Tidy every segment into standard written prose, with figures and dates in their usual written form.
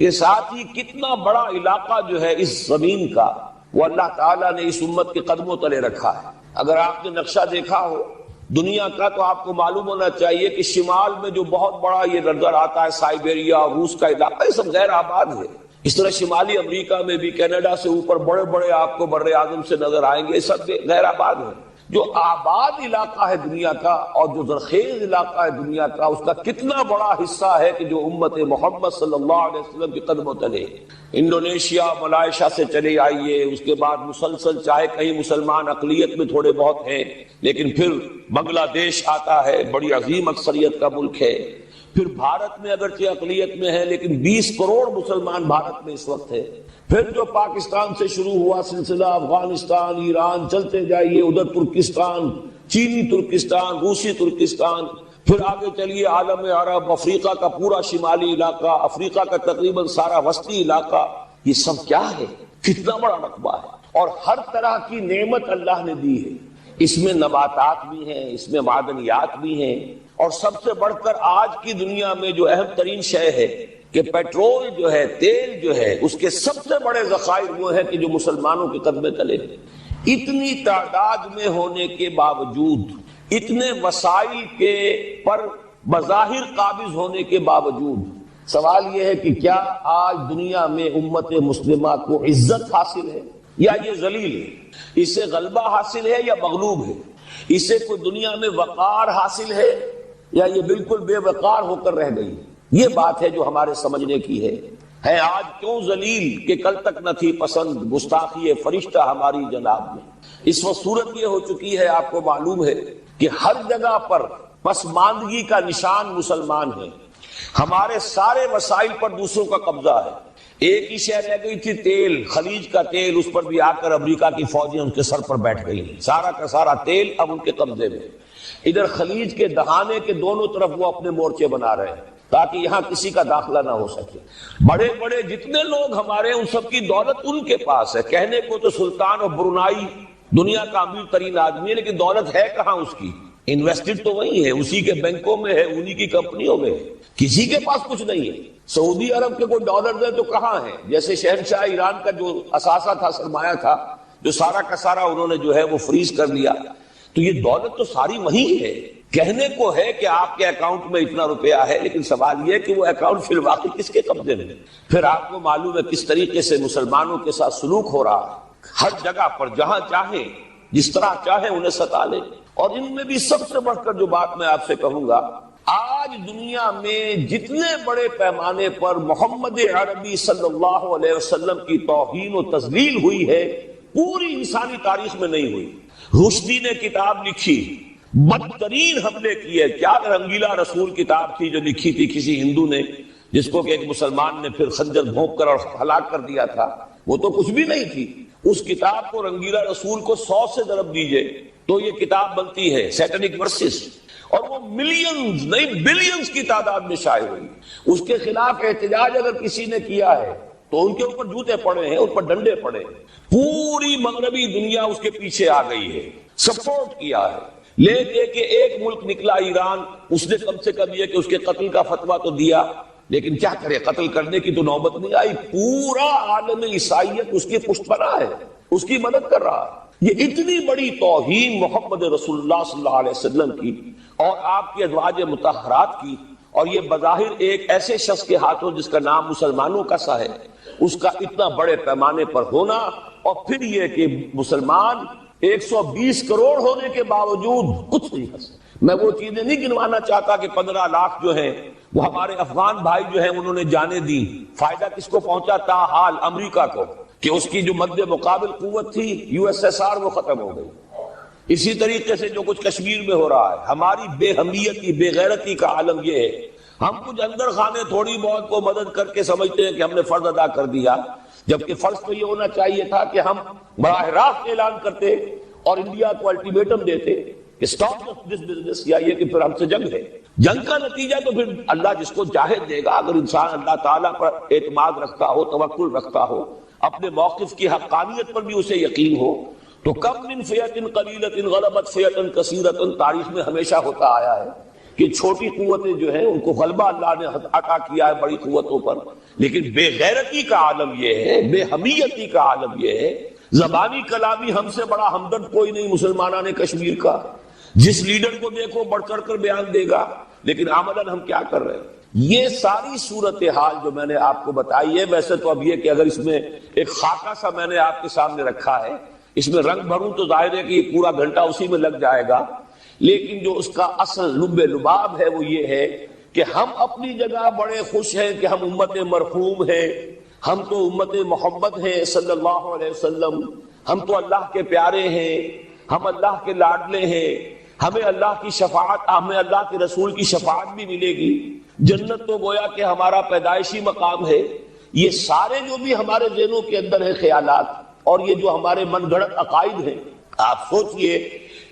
کے ساتھ ہی کتنا بڑا علاقہ جو ہے اس زمین کا وہ اللہ تعالیٰ نے اس امت کے قدموں تلے رکھا ہے۔ اگر آپ نے نقشہ دیکھا ہو دنیا کا تو آپ کو معلوم ہونا چاہیے کہ شمال میں جو بہت بڑا یہ نظر آتا ہے سائبیریا اور روس کا علاقہ، یہ سب غیر آباد ہے۔ اس طرح شمالی امریکہ میں بھی کینیڈا سے اوپر بڑے بڑے آپ کو بر اعظم سے نظر آئیں گے، یہ سب غیر آباد ہے۔ جو آباد علاقہ ہے دنیا کا اور جو زرخیز علاقہ ہے دنیا کا، اس کا کتنا بڑا حصہ ہے کہ جو امت محمد صلی اللہ علیہ وسلم کے قدموں تلے۔ انڈونیشیا ملائیشیا سے چلے آئیے، اس کے بعد مسلسل چاہے کہیں مسلمان اقلیت میں تھوڑے بہت ہیں، لیکن پھر بنگلہ دیش آتا ہے، بڑی عظیم اکثریت کا ملک ہے۔ پھر بھارت میں اگرچہ اقلیت میں ہے لیکن 20 کروڑ مسلمان بھارت میں اس وقت ہے۔ پھر جو پاکستان سے شروع ہوا سلسلہ، افغانستان، ایران، چلتے جائیے ادھر ترکستان، چینی ترکستان، روسی ترکستان، پھر آگے چلیے عالم عرب، افریقہ کا پورا شمالی علاقہ، افریقہ کا تقریباً سارا وسطی علاقہ، یہ سب کیا ہے؟ کتنا بڑا رقبہ ہے، اور ہر طرح کی نعمت اللہ نے دی ہے۔ اس میں نباتات بھی ہیں، اس میں معدنیات بھی ہیں، اور سب سے بڑھ کر آج کی دنیا میں جو اہم ترین شے ہے کہ پیٹرول جو ہے، تیل جو ہے، اس کے سب سے بڑے ذخائر وہ ہیں کہ جو مسلمانوں کے قدمے تلے ہیں۔ اتنی تعداد میں ہونے کے باوجود، اتنے وسائل کے پر بظاہر قابض ہونے کے باوجود، سوال یہ ہے کہ کیا آج دنیا میں امت مسلمہ کو عزت حاصل ہے یا یہ ذلیل ہے؟ اسے غلبہ حاصل ہے یا مغلوب ہے؟ اسے کوئی دنیا میں وقار حاصل ہے یا یہ بالکل بے وقار ہو کر رہ گئی؟ یہ بات ہے جو ہمارے سمجھنے کی ہے آج کیوں ذلیل کہ کل تک نہ تھی پسند، گستاخی فرشتہ ہماری جناب میں۔ اس وقت صورت یہ ہو چکی ہے، آپ کو معلوم ہے کہ ہر جگہ پر پسماندگی کا نشان مسلمان ہیں۔ ہمارے سارے وسائل پر دوسروں کا قبضہ ہے۔ ایک ہی شے رہ گئی تھی، تیل، خلیج کا تیل، اس پر بھی آ کر امریکہ کی فوجیں ان کے سر پر بیٹھ گئی ہیں۔ سارا کا سارا تیل اب ان کے قبضے میں۔ ادھر خلیج کے دہانے کے دونوں طرف وہ اپنے مورچے بنا رہے ہیں تاکہ یہاں کسی کا داخلہ نہ ہو سکے۔ بڑے بڑے جتنے لوگ ہمارے ان سب کی دولت ان کے پاس ہے۔ کہنے کو تو سلطان اور برونائی دنیا کا امیر ترین آدمی ہے، لیکن دولت ہے کہاں اس کی؟ انویسٹڈ تو وہی ہے، اسی کے بینکوں میں ہے، انہی کی کمپنیوں میں ہے، کسی کے پاس کچھ نہیں ہے۔ سعودی عرب کے کوئی ڈالر دے تو کہاں ہے؟ جیسے شہنشاہ ایران کا جو اثاثہ تھا، سرمایہ تھا، جو سارا کا سارا انہوں نے جو ہے وہ فریز کر لیا، تو یہ دولت تو ساری وہی ہے۔ کہنے کو ہے کہ آپ کے اکاؤنٹ میں اتنا روپیہ ہے، لیکن سوال یہ کہ وہ اکاؤنٹ فی الواقع کس کے قبضے میں؟ پھر آپ کو معلوم ہے کس طریقے سے مسلمانوں کے ساتھ سلوک ہو رہا ہے۔ ہر جگہ پر جہاں چاہیں، جس طرح چاہیں انہیں ستا لیں۔ اور ان میں بھی سب سے بڑھ کر جو بات میں آپ سے کہوں گا، آج دنیا میں جتنے بڑے پیمانے پر محمد عربی صلی اللہ علیہ وسلم کی توہین و تذلیل ہوئی ہے، پوری انسانی تاریخ میں نہیں ہوئی۔ رشدی نے کتاب لکھی، بدترین حملے کیے۔ کیا رنگیلا رسول کتاب تھی جو لکھی تھی کسی ہندو نے، جس کو کہ ایک مسلمان نے پھر خنجر بھونک کر اور ہلاک کر دیا تھا، وہ تو کچھ بھی نہیں تھی۔ اس کتاب کو رنگیلا رسول کو 100 سے ضرب دیجئے تو یہ کتاب بنتی ہے، سیٹنک ورسز، اور وہ ملینز نہیں بلینز کی تعداد میں شائع ہوئی۔ اس کے خلاف احتجاج اگر کسی نے کیا ہے تو ان کے اوپر جوتے پڑے ہیں، ان پر ڈنڈے پڑے ہیں۔ پوری مغربی دنیا اس کے پیچھے آ گئی ہے، سپورٹ کیا ہے۔ لے دے کے ایک ملک نکلا ایران، اس نے کم سے کم یہ کہ اس کے قتل کا فتویٰ تو دیا، لیکن کیا کرے، قتل کرنے کی تو نوبت نہیں آئی۔ پورا عالم عیسائیت اس کی پشت پناہ ہے، اس کی مدد کر رہا ہے۔ یہ اتنی بڑی توہین محمد رسول اللہ صلی اللہ علیہ وسلم کی اور آپ کی ازواج مطہرات کی، اور یہ بظاہر ایک ایسے شخص کے ہاتھوں جس کا نام مسلمانوں کا سا ہے، اس کا اتنا بڑے پیمانے پر ہونا، اور پھر یہ کہ مسلمان 120 کروڑ ہونے کے باوجود کچھ نہیں حاصل۔ میں وہ چیزیں نہیں گنوانا چاہتا کہ 15 لاکھ جو ہیں وہ ہمارے افغان بھائی جو ہیں انہوں نے جانیں دی، فائدہ کس کو پہنچا؟ تاحال امریکہ کو، کہ اس کی جو مد مقابل قوت تھی USSR وہ ختم ہو گئی۔ اسی طریقے سے جو کچھ کشمیر میں ہو رہا ہے، ہماری بے ہمیتی، بے غیرتی کا عالم یہ ہے۔ ہم کچھ اندر خانے تھوڑی بہت کو مدد کر کے سمجھتے ہیں کہ ہم نے فرض ادا کر دیا، جبکہ فرض تو یہ ہونا چاہیے تھا کہ ہم براہ راست اعلان کرتے اور انڈیا کو الٹیمیٹم دیتے کہ اسٹاپ دس بزنس، یا یہ کہ پھر ہم سے جنگ ہے۔ جنگ کا نتیجہ تو پھر اللہ جس کو چاہے دے گا۔ اگر انسان اللہ تعالیٰ پر اعتماد رکھتا ہو، توکل رکھتا ہو، اپنے موقف کی حقانیت پر بھی اسے یقین ہو، تو کم من فئۃ قلیلۃ غلبت فئۃ کثیرۃ، تاریخ میں ہمیشہ ہوتا آیا ہے کہ چھوٹی قوتیں جو ہیں ان کو غلبہ اللہ نے عطا کیا ہے بڑی قوتوں پر، لیکن بے غیرتی کا عالم یہ ہے، بے حمیتی کا عالم یہ ہے، زبانی کلامی ہم سے بڑا ہمدرد کوئی نہیں مسلمانان کشمیر کا، جس لیڈر کو دیکھو بڑھ چڑھ کر بیان دے گا، لیکن عملاً ہم کیا کر رہے ہیں؟ یہ ساری صورتحال جو میں نے آپ کو بتائی ہے، ویسے تو اب یہ کہ اگر اس میں ایک خاکہ سا میں نے آپ کے سامنے رکھا ہے، اس میں رنگ بھروں تو ظاہر ہے کہ پورا گھنٹہ اسی میں لگ جائے گا، لیکن جو اس کا اصل لب لباب ہے وہ یہ ہے کہ ہم اپنی جگہ بڑے خوش ہیں کہ ہم امت مرحوم ہیں، ہم تو امت محمد ہیں صلی اللہ علیہ وسلم، ہم تو اللہ کے پیارے ہیں، ہم اللہ کے لاڈلے ہیں، ہمیں اللہ کی شفاعت، ہمیں اللہ کے رسول کی شفاعت بھی ملے گی، جنت تو گویا کہ ہمارا پیدائشی مقام ہے۔ یہ سارے جو بھی ہمارے ذہنوں کے اندر ہیں خیالات، اور یہ جو ہمارے من گھڑت عقائد ہیں، آپ سوچئے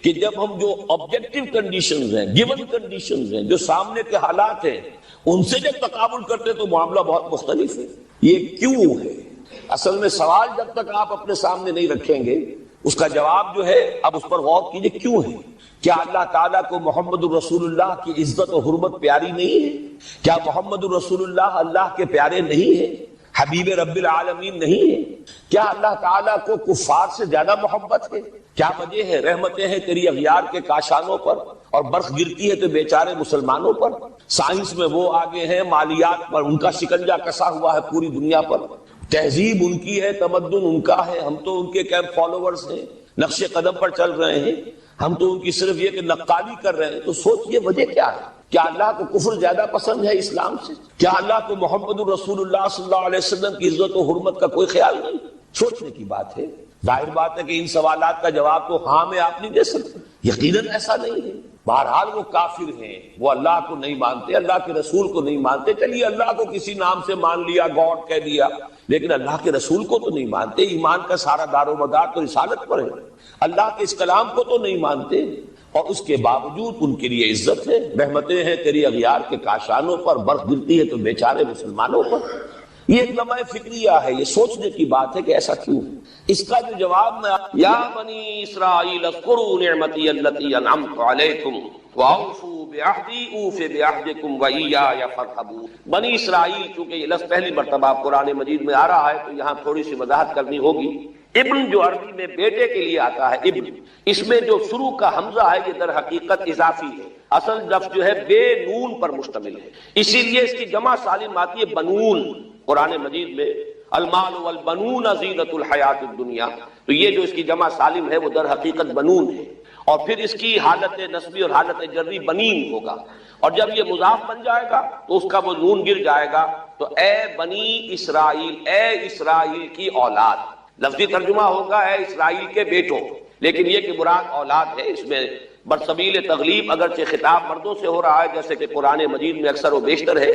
کہ جب ہم جو آبجیکٹیو کنڈیشنز ہیں، گیون کنڈیشنز ہیں، جو سامنے کے حالات ہیں، ان سے جب تقابل کرتے تو معاملہ بہت مختلف ہے۔ یہ کیوں ہے؟ اصل میں سوال جب تک آپ اپنے سامنے نہیں رکھیں گے اس کا جواب جو ہے اب اس پر غور کیجئے، کیوں ہے؟ کیا اللہ تعالیٰ کو محمد الرسول اللہ کی عزت و حرمت پیاری نہیں ہے؟ کیا محمد الرسول اللہ اللہ کے پیارے نہیں ہیں، حبیب رب العالمین نہیں ہے؟ کیا اللہ تعالیٰ کو کفار سے زیادہ محبت ہے؟ کیا وجہ ہے؟ رحمتیں ہیں تیری اغیار کے کاشانوں پر اور برف گرتی ہے تو بیچارے مسلمانوں پر۔ سائنس میں وہ آگے ہیں، مالیات پر ان کا شکنجہ کسا ہوا ہے پوری دنیا پر، تہذیب ان کی ہے، تمدن ان کا ہے، ہم تو ان کے کیمپ فالوورز ہیں، نقش قدم پر چل رہے ہیں، ہم تو ان کی صرف یہ کہ نقالی کر رہے ہیں۔ تو سوچئے وجہ کیا ہے؟ کیا اللہ کو کفر زیادہ پسند ہے اسلام سے؟ کیا اللہ کو محمد الرسول اللہ صلی اللہ علیہ وسلم کی عزت و حرمت کا کوئی خیال نہیں؟ سوچنے کی بات ہے۔ ظاہر بات ہے کہ ان سوالات کا جواب تو ہاں میں آپ نہیں دے سکتے، یقیناً ایسا نہیں ہے۔ بہرحال وہ کافر ہیں، وہ اللہ کو نہیں مانتے، اللہ کے رسول کو نہیں مانتے، چلیے اللہ کو کسی نام سے مان لیا، گاڈ کہہ دیا، لیکن اللہ کے رسول کو تو نہیں مانتے۔ ایمان کا سارا دار و مدار تو رسالت پر ہے، اللہ کے اس کلام کو تو نہیں مانتے، اور اس کے باوجود ان کے لیے عزت ہے، رحمتیں ہیں تیری اغیار کے کاشانوں پر، برف گرتی ہے تو بیچارے مسلمانوں پر۔ یہ ایک لمحہ فکریہ ہے، یہ سوچنے کی بات ہے کہ ایسا کیوں ہے۔ اس کا جو جواب میں یا بنی اسرائیل اذکروا نعمتی التی انعمت علیکم واوفوا بعہدی اوف بعہدکم وایای فارہبون۔ بنی اسرائیل، چونکہ یہ لفظ پہلی مرتبہ قرآن مجید میں آ رہا ہے تو یہاں تھوڑی سی وضاحت کرنی ہوگی۔ ابن جو عربی میں بیٹے کے لیے آتا ہے ابن، اس میں جو شروع کا حمزہ ہے یہ در حقیقت اضافی ہے، اصل لفظ جو ہے بے نون پر مشتمل ہے، اسی لیے اس کی جمع سالم آتی ہے بنون۔ قرآن مجید میں المال والبنون زینت الحیات الدنیا، تو یہ جو اس کی جمع سالم ہے وہ در حقیقت بنون ہے، اور پھر اس کی حالت نسبی اور حالت جری بنین ہوگا، اور جب یہ مضاف بن جائے گا تو اس کا وہ نون گر جائے گا، تو اے بنی اسرائیل، اے اسرائیل کی اولاد، لفظی ترجمہ ہوگا اے اسرائیل کے بیٹوں، لیکن یہ کہ مراد اولاد ہے، اس میں برسبیل تغلیب اگرچہ خطاب مردوں سے ہو رہا ہے جیسے کہ قرآن مجید میں اکثر و بیشتر ہے،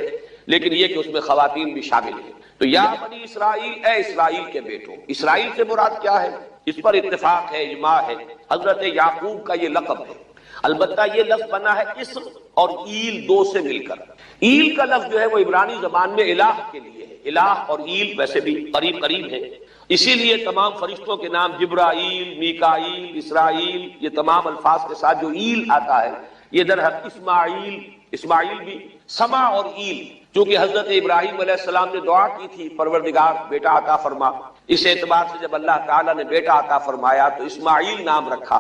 لیکن یہ کہ اس میں خواتین بھی شامل ہیں۔ تو یا بنی اسرائیل، اے اسرائیل کے بیٹوں، اسرائیل سے مراد کیا ہے؟ اس پر اتفاق ہے، اجماع ہے، حضرت یعقوب کا یہ لقب ہے، البتہ یہ لفظ بنا ہے اسر اور ایل دو سے مل کر۔ ایل کا لفظ جو ہے وہ عبرانی زبان میں الہ کے لیے ہے، الہ اور ایل ویسے بھی قریب قریب ہیں، اسی لیے تمام فرشتوں کے نام جبرائیل، میکائیل، اسرائیل، یہ تمام الفاظ کے ساتھ جو ایل آتا ہے یہ در حق اسماعیل بھی، سما اور ایل، چونکہ حضرت ابراہیم علیہ السلام نے دعا کی تھی پروردگار بیٹا عطا فرما، اس اعتبار سے جب اللہ تعالیٰ نے بیٹا عطا فرمایا تو اسماعیل نام رکھا،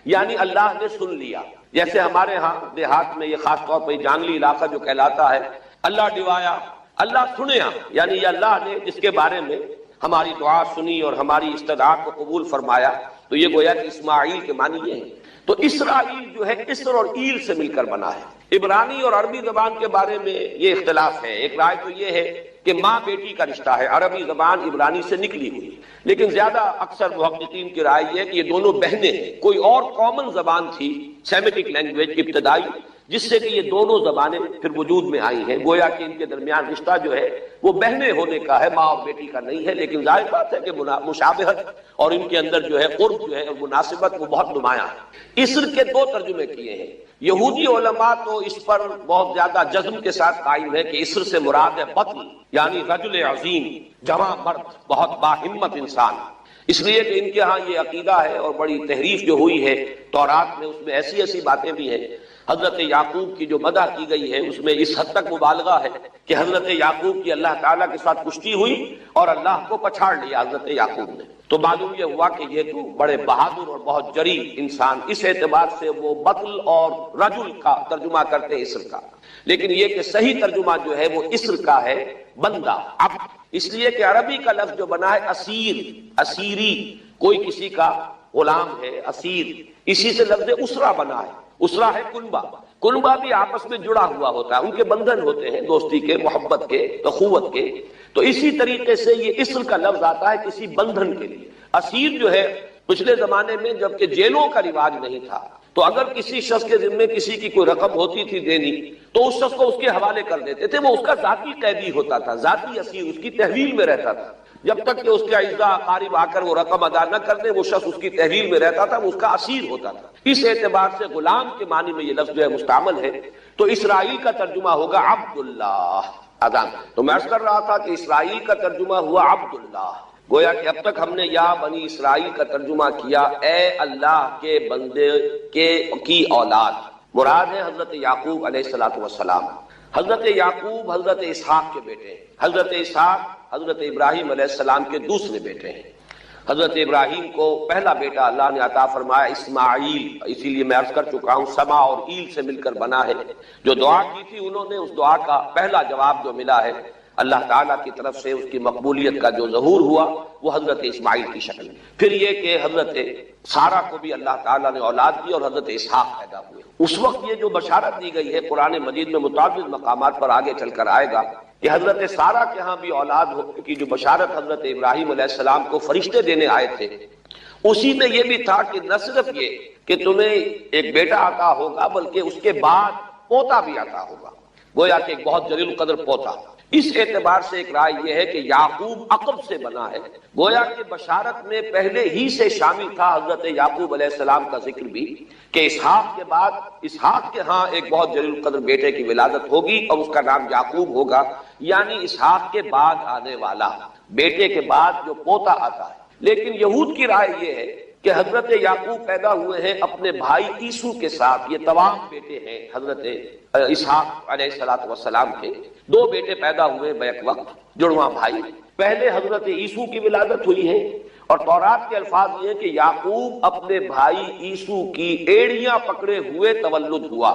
یعنی اللہ نے سن لیا۔ جیسے ہمارے ہاں دیہات میں یہ خاص طور پر جانگلی علاقہ جو کہلاتا ہے، اللہ ڈوایا، اللہ سنیا، یعنی یہ اللہ نے جس کے بارے میں ہماری دعا سنی اور ہماری استدعا کو قبول فرمایا، تو یہ گویا کہ اسماعیل کے معنی یہ ہیں۔ تو اسرائیل جو ہے اسر اور ایل سے مل کر بنا ہے۔ عبرانی اور عربی زبان کے بارے میں یہ اختلاف ہے، ایک رائے تو یہ ہے کہ ماں بیٹی کا رشتہ ہے، عربی زبان عبرانی سے نکلی ہوئی، لیکن زیادہ اکثر محققین کی رائے یہ ہے کہ یہ دونوں بہنیں ہیں، کوئی اور کامن زبان تھی سیمیٹک لینگویج ابتدائی، جس سے کہ یہ دونوں زبانیں پھر وجود میں آئی ہیں، گویا کہ ان کے درمیان رشتہ جو ہے وہ بہنیں ہونے کا ہے، ماں اور بیٹی کا نہیں ہے، لیکن ظاہر بات ہے کہ مشابہت اور ان کے اندر جو ہے قرب جو ہے اور مناسبت وہ بہت نمایاں ہے۔ اسر کے دو ترجمے کیے ہیں، یہودی علماء تو اس پر بہت زیادہ جزم کے ساتھ قائم ہے کہ اسر سے مراد ہے بطن، یعنی رجل عظیم، جواں مرد، بہت باہمت انسان، اس لیے کہ ان کے ہاں یہ عقیدہ ہے اور بڑی تحریف جو ہوئی ہے تورات میں، اس میں ایسی ایسی باتیں بھی ہیں۔ حضرت یعقوب کی جو مدح کی گئی ہے اس میں اس حد تک مبالغہ ہے کہ حضرت یعقوب کی اللہ تعالیٰ کے ساتھ کشتی ہوئی اور اللہ کو پچھاڑ لیا حضرت یعقوب نے. تو معلوم یہ ہوا کہ یہ تو بڑے بہادر اور بہت جری انسان، اس اعتبار سے وہ بطل اور رجل کا ترجمہ کرتے ہیں، اسر کا. لیکن یہ کہ صحیح ترجمہ جو ہے وہ اسر کا ہے، بندہ، عبد. اس لیے کہ عربی کا لفظ جو بنا ہے اسیر، اسیری، کوئی کسی کا غلام ہے، اسیر، اسی سے لفظ اسرا بنا ہے. اسرا ہے کنبہ، کنبہ بھی آپس میں جڑا ہوا ہوتا ہے، ان کے بندھن ہوتے ہیں دوستی کے، محبت کے، اخوت کے. تو اسی طریقے سے یہ اسر کا لفظ آتا ہے کسی بندھن کے لیے. اسیر جو ہے پچھلے زمانے میں جبکہ جیلوں کا رواج نہیں تھا تو اگر کسی شخص کے ذمے کسی کی کوئی رقم ہوتی تھی دینی تو اس شخص کو اس کے حوالے کر دیتے تھے، وہ اس کا ذاتی قیدی ہوتا تھا، ذاتی اسیر، اس کی تحویل میں رہتا تھا. جب تک کہ اس کے اعزاء اقارب آ کر وہ رقم ادا نہ کر دے وہ شخص اس کی تحویل میں رہتا تھا، وہ اس کا اسیر ہوتا تھا. اس اعتبار سے غلام کے معنی میں یہ لفظ جو ہے مستعمل ہے. تو اسرائیل کا ترجمہ ہوگا عبداللہ. اذان تو میں عرض کر رہا تھا کہ اسرائیل کا ترجمہ ہوا عبداللہ. گویا کہ اب تک ہم نے یا بنی اسرائیل کا ترجمہ کیا اے اللہ کے بندے کی اولاد. مراد ہے حضرت یعقوب علیہ الصلوۃ والسلام. حضرت یعقوب حضرت اسحاق کے بیٹے ہیں. حضرت اسحاق حضرت ابراہیم علیہ السلام کے دوسرے بیٹے ہیں. حضرت ابراہیم کو پہلا بیٹا اللہ نے عطا فرمایا اسماعیل، اسی لیے میں عرض کر چکا ہوں سما اور ایل سے مل کر بنا ہے. جو دعا کی تھی انہوں نے، اس دعا کا پہلا جواب جو ملا ہے اللہ تعالیٰ کی طرف سے، اس کی مقبولیت کا جو ظہور ہوا وہ حضرت اسماعیل کی شکل. پھر یہ کہ حضرت سارہ کو بھی اللہ تعالیٰ نے اولاد دی اور حضرت اسحاق پیدا ہوئے. اس وقت یہ جو بشارت دی گئی ہے قرآن مجید میں متعدد مقامات پر آگے چل کر آئے گا کہ حضرت سارہ کے ہاں بھی اولاد کی جو بشارت حضرت ابراہیم علیہ السلام کو فرشتے دینے آئے تھے، اسی میں یہ بھی تھا کہ نہ صرف یہ کہ تمہیں ایک بیٹا عطا ہوگا بلکہ اس کے بعد پوتا بھی عطا ہوگا. گویا کہ ایک بہت جلیل القدر پوتا. اس اعتبار سے ایک رائے یہ ہے کہ یعقوب عقب سے بنا ہے. گویا کہ بشارت میں پہلے ہی سے شامل تھا حضرت یعقوب علیہ السلام کا ذکر بھی کہ اسحاق کے بعد اسحاق کے ہاں ایک بہت جلیل القدر بیٹے کی ولادت ہوگی اور اس کا نام یعقوب ہوگا، یعنی اسحاق کے بعد آنے والا، بیٹے کے بعد جو پوتا آتا ہے. لیکن یہود کی رائے یہ ہے کہ حضرت یعقوب پیدا ہوئے ہیں اپنے بھائی عیسو کے ساتھ. یہ تمام بیٹے ہیں حضرت اسحاق علیہ الصلوۃ والسلام کے. دو بیٹے پیدا ہوئے بیک وقت، جڑواں بھائی. پہلے حضرت عیسو کی ولادت ہوئی ہے اور تورات کے الفاظ یہ کہ یعقوب اپنے بھائی عیسو کی ایڑیاں پکڑے ہوئے تولد ہوا.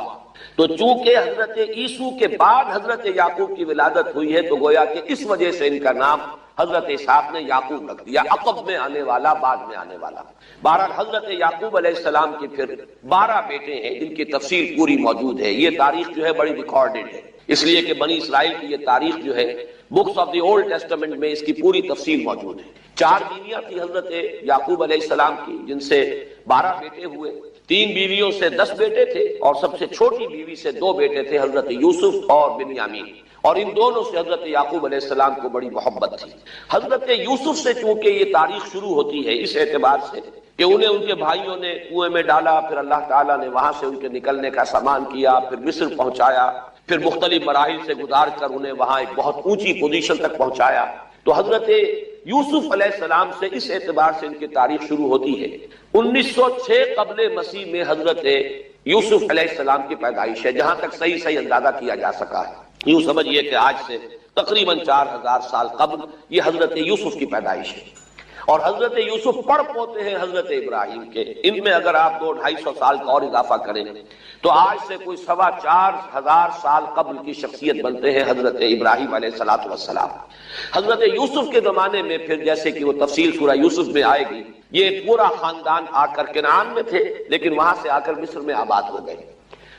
تو چونکہ حضرت عیسو کے بعد حضرت یعقوب کی ولادت ہوئی ہے تو گویا کہ اس وجہ سے ان کا نام حضرت اسحاق نے یعقوب رکھ دیا، عقب میں آنے والا، بعد میں آنے والا. بہرحال حضرت یعقوب علیہ السلام کے پھر 12 بیٹے ہیں جن کی تفصیل پوری موجود ہے. یہ تاریخ جو ہے بڑی ریکارڈڈ ہے، اس لیے کہ بنی اسرائیل کی یہ تاریخ جو ہے books of the old testament میں اس کی پوری تفصیل موجود ہے. 4 بیویاں تھی حضرت یعقوب علیہ السلام کی جن سے 12 بیٹے ہوئے. 3 بیویوں سے 10 بیٹے تھے اور سب سے چھوٹی بیوی سے 2 بیٹے تھے حضرت یوسف اور بنیامین. اور ان دونوں سے حضرت یعقوب علیہ السلام کو بڑی محبت تھی. حضرت یوسف سے چونکہ یہ تاریخ شروع ہوتی ہے اس اعتبار سے کہ انہیں ان کے بھائیوں نے کنویں میں ڈالا، پھر اللہ تعالیٰ نے وہاں سے ان کے نکلنے کا سامان کیا، پھر مصر پہنچایا، پھر مختلف مراحل سے گزار کر انہیں وہاں ایک بہت اونچی پوزیشن تک پہنچایا. تو حضرت یوسف علیہ السلام سے اس اعتبار سے ان کی تاریخ شروع ہوتی ہے. 1906 قبل مسیح میں حضرت یوسف علیہ السلام کی پیدائش ہے، جہاں تک صحیح اندازہ کیا جا سکا ہے. یوں سمجھئے کہ آج سے تقریباً 4000 سال قبل یہ حضرت یوسف کی پیدائش ہے. اور حضرت یوسف پڑ پوتے ہیں حضرت ابراہیم کے. ان میں اگر آپ 200-250 سال کا اور اضافہ کریں تو آج سے کوئی 4,2500 سال قبل کی شخصیت بنتے ہیں حضرت ابراہیم علیہ الصلوۃ والسلام. حضرت یوسف کے زمانے میں پھر جیسے کہ وہ تفصیل سورہ یوسف میں آئے گی، یہ پورا خاندان آ کر کنعان میں تھے لیکن وہاں سے آ کر مصر میں آباد ہو گئے.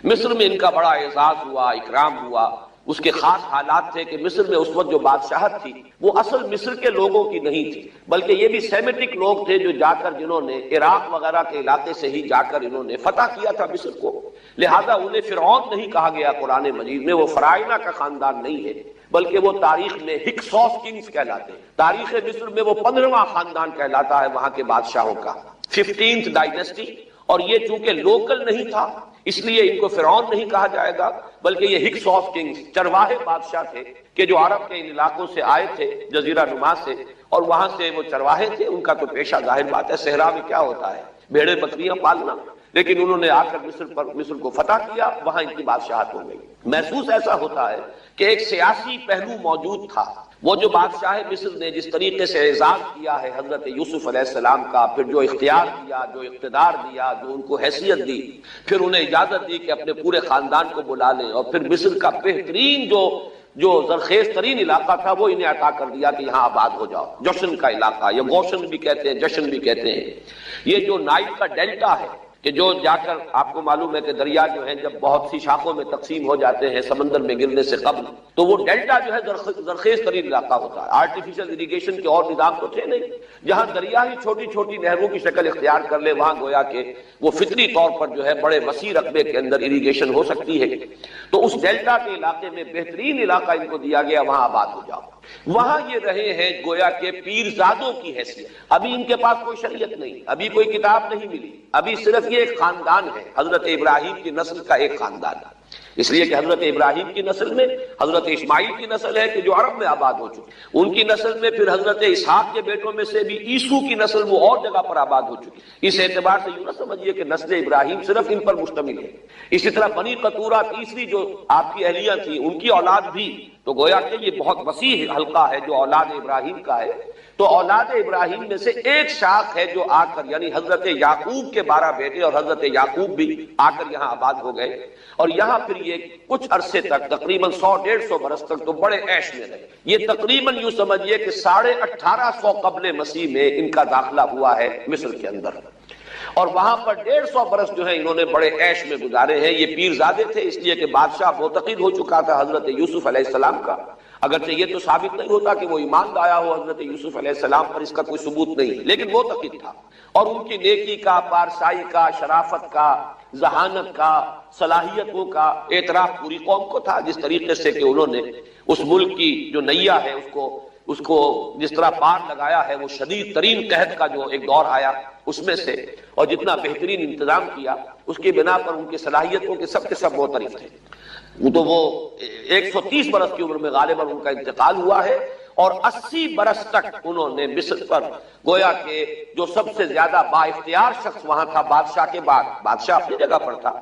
مصر میں ان کا بڑا اعزاز ہوا، اکرام ہوا. اس کے خاص حالات تھے کہ مصر میں اس وقت جو بادشاہت تھی وہ اصل مصر کے لوگوں کی نہیں تھی، بلکہ یہ بھی سیمیٹک لوگ تھے جو جا کر جنہوں نے عراق وغیرہ کے علاقے سے ہی جا کر انہوں نے فتح کیا تھا مصر کو. لہذا انہیں فرعون نہیں کہا گیا قرآن مجید میں، وہ فرعونہ کا خاندان نہیں ہے بلکہ وہ تاریخ میں ہکسوس کنگز کہلاتے ہیں. تاریخ مصر میں وہ 15واں خاندان کہلاتا ہے وہاں کے بادشاہوں کا، 15th ڈائنیسٹی. اور یہ چونکہ لوکل نہیں تھا اس لیے ان کو فرعون نہیں کہا جائے گا بلکہ یہ ہکسوس کنگز چرواہے بادشاہ تھے کہ جو عرب کے ان علاقوں سے آئے تھے جزیرہ نما سے، اور وہاں سے وہ چرواہے تھے. ان کا تو پیشہ ظاہر بات ہے صحرا میں کیا ہوتا ہے، بھیڑے بکریاں پالنا. لیکن انہوں نے آ کر مصر کو فتح کیا، وہاں ان کی بادشاہت ہو گئی۔ محسوس ایسا ہوتا ہے کہ ایک سیاسی پہلو موجود تھا۔ وہ جو بادشاہ مصر نے جس طریقے سے اعزاز کیا ہے حضرت یوسف علیہ السلام کا، پھر جو اختیار دیا، جو اقتدار دیا، جو ان کو حیثیت دی، پھر انہیں اجازت دی کہ اپنے پورے خاندان کو بلا لیں، اور پھر مصر کا بہترین جو زرخیز ترین علاقہ تھا وہ انہیں عطا کر دیا کہ یہاں آباد ہو جاؤ۔ جشن کا علاقہ، یا گوشن بھی کہتے ہیں، جشن بھی کہتے ہیں۔ یہ جو نائل کا ڈیلٹا ہے کہ جو جا کر آپ کو معلوم ہے کہ دریا جو ہیں جب بہت سی شاخوں میں تقسیم ہو جاتے ہیں سمندر میں گرنے سے قبل، تو وہ ڈیلٹا جو ہے زرخیز ترین علاقہ ہوتا ہے۔ آرٹیفیشل اریگیشن کے اور نظام تو تھے نہیں، جہاں دریا ہی چھوٹی چھوٹی نہروں کی شکل اختیار کر لے وہاں گویا کہ وہ فطری طور پر جو ہے بڑے وسیع رقبے کے اندر اریگیشن ہو سکتی ہے۔ تو اس ڈیلٹا کے علاقے میں بہترین علاقہ ان کو دیا گیا، وہاں آباد ہو جاؤ۔ وہاں یہ رہے ہیں گویا کہ پیرزادوں کی حیثیت۔ ابھی ان کے پاس کوئی شریعت نہیں، ابھی کوئی کتاب نہیں ملی، ابھی صرف یہ ایک خاندان ہے، حضرت ابراہیم کی نسل کا ایک خاندان ہے۔ اس لیے کہ حضرت ابراہیم کی نسل میں حضرت اسماعیل کی نسل ہے کہ جو عرب میں آباد ہو چکی، ان کی نسل میں پھر حضرت اسحاق کے بیٹوں میں سے بھی عیسو کی نسل وہ اور جگہ پر آباد ہو چکی۔ اس اعتبار سے یوں نہ سمجھیے کہ نسل ابراہیم صرف ان پر مشتمل ہے۔ اسی طرح بنی قطورہ تیسری جو آپ کی اہلیہ تھی، ان کی اولاد بھی، تو گویا کہ یہ بہت وسیع حلقہ ہے جو اولاد ابراہیم کا ہے۔ تو اولاد ابراہیم میں سے ایک شاخ ہے جو آ کر، یعنی حضرت یعقوب کے 12 بیٹے اور حضرت یعقوب بھی آ کر یہاں آباد ہو گئے، اور یہاں پھر یہ کچھ عرصے تک تقریباً 100-150 برس تک تو بڑے عیش میں رہے۔ یہ تقریباً یوں سمجھیے کہ 1850 قبل مسیح میں ان کا داخلہ ہوا ہے مصر کے اندر، اور وہاں پر 150 برس جو ہے انہوں نے بڑے عیش میں گزارے ہیں۔ یہ پیرزادے تھے، اس لیے کہ بادشاہ معتقد ہو چکا تھا حضرت یوسف علیہ السلام کا، اگرچہ یہ تو ثابت نہیں ہوتا کہ وہ ایمان لایا ہو حضرت یوسف علیہ السلام پر، اس کا کوئی ثبوت نہیں، لیکن وہ معتقد تھا، اور ان کی نیکی کا، پارسائی کا، شرافت کا، ذہانت کا، صلاحیتوں کا اعتراف پوری قوم کو تھا۔ جس طریقے سے کہ انہوں نے اس ملک کی جو نیا ہے اس کو جس طرح پار لگایا ہے، وہ شدید ترین قحط کا جو ایک دور آیا اس میں سے، اور جتنا بہترین انتظام کیا، اس کی بنا پر ان کی صلاحیتوں کے سب معترف تھے۔ تو وہ 130 برس کی عمر میں غالباً ان کا انتقال ہوا ہے، اور 80 برس تک انہوں نے مصر پر گویا کہ جو سب سے زیادہ با اختیار شخص وہاں تھا بادشاہ کے بعد، بادشاہ اپنی جگہ پر تھا،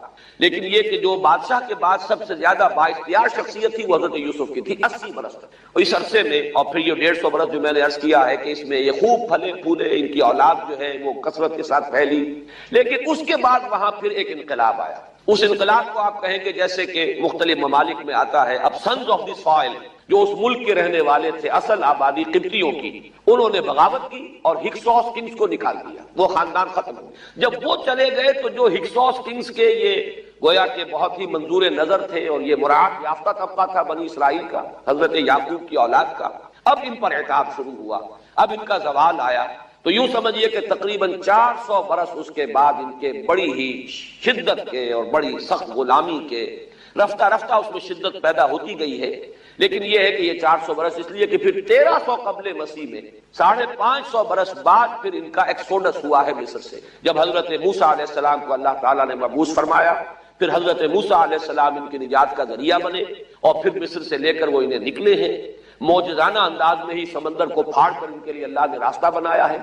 لیکن یہ کہ جو بادشاہ کے بعد سب سے زیادہ با اختیار شخصیت تھی وہ حضرت یوسف کی تھی 80 برس تک۔ اور اس عرصے میں، اور پھر یہ 150 برس جو میں نے عرض کیا ہے کہ اس میں یہ خوب پھلے پھولے، ان کی اولاد جو ہے وہ کثرت کے ساتھ پھیلی، لیکن اس کے بعد وہاں پھر ایک انقلاب آیا۔ اس انقلاب کو آپ کہیں کہ جیسے کہ مختلف ممالک میں آتا ہے، اب سنز آف دی سوائل جو اس ملک کے رہنے والے تھے، اصل آبادی قبطیوں کی، انہوں نے بغاوت کی اور ہکسوس کنگز کو نکال دیا، وہ خاندان ختم ہو۔ جب وہ چلے گئے تو جو ہکسوس کنگز کے یہ گویا کہ بہت ہی منظور نظر تھے، اور یہ مراعات یافتہ طبقہ تھا بنی اسرائیل کا، حضرت یعقوب کی اولاد کا، اب ان پر عتاب شروع ہوا، اب ان کا زوال آیا۔ تو یوں سمجھیے کہ تقریباً 400 برس اس کے بعد ان کے بڑی ہی شدت کے اور بڑی سخت غلامی کے، رفتہ رفتہ اس میں شدت پیدا ہوتی گئی ہے، لیکن یہ ہے کہ یہ 400 برس اس لیے کہ پھر 1300 قبل مسیح میں 550 برس بعد پھر ان کا ایکسوڈس ہوا ہے مصر سے، جب حضرت موسیٰ علیہ السلام کو اللہ تعالیٰ نے مبعوث فرمایا، پھر حضرت موسیٰ علیہ السلام ان کی نجات کا ذریعہ بنے، اور پھر مصر سے لے کر وہ انہیں نکلے ہیں، معجزانہ انداز میں ہی سمندر کو پھاڑ کر ان کے لیے اللہ نے راستہ بنایا ہے،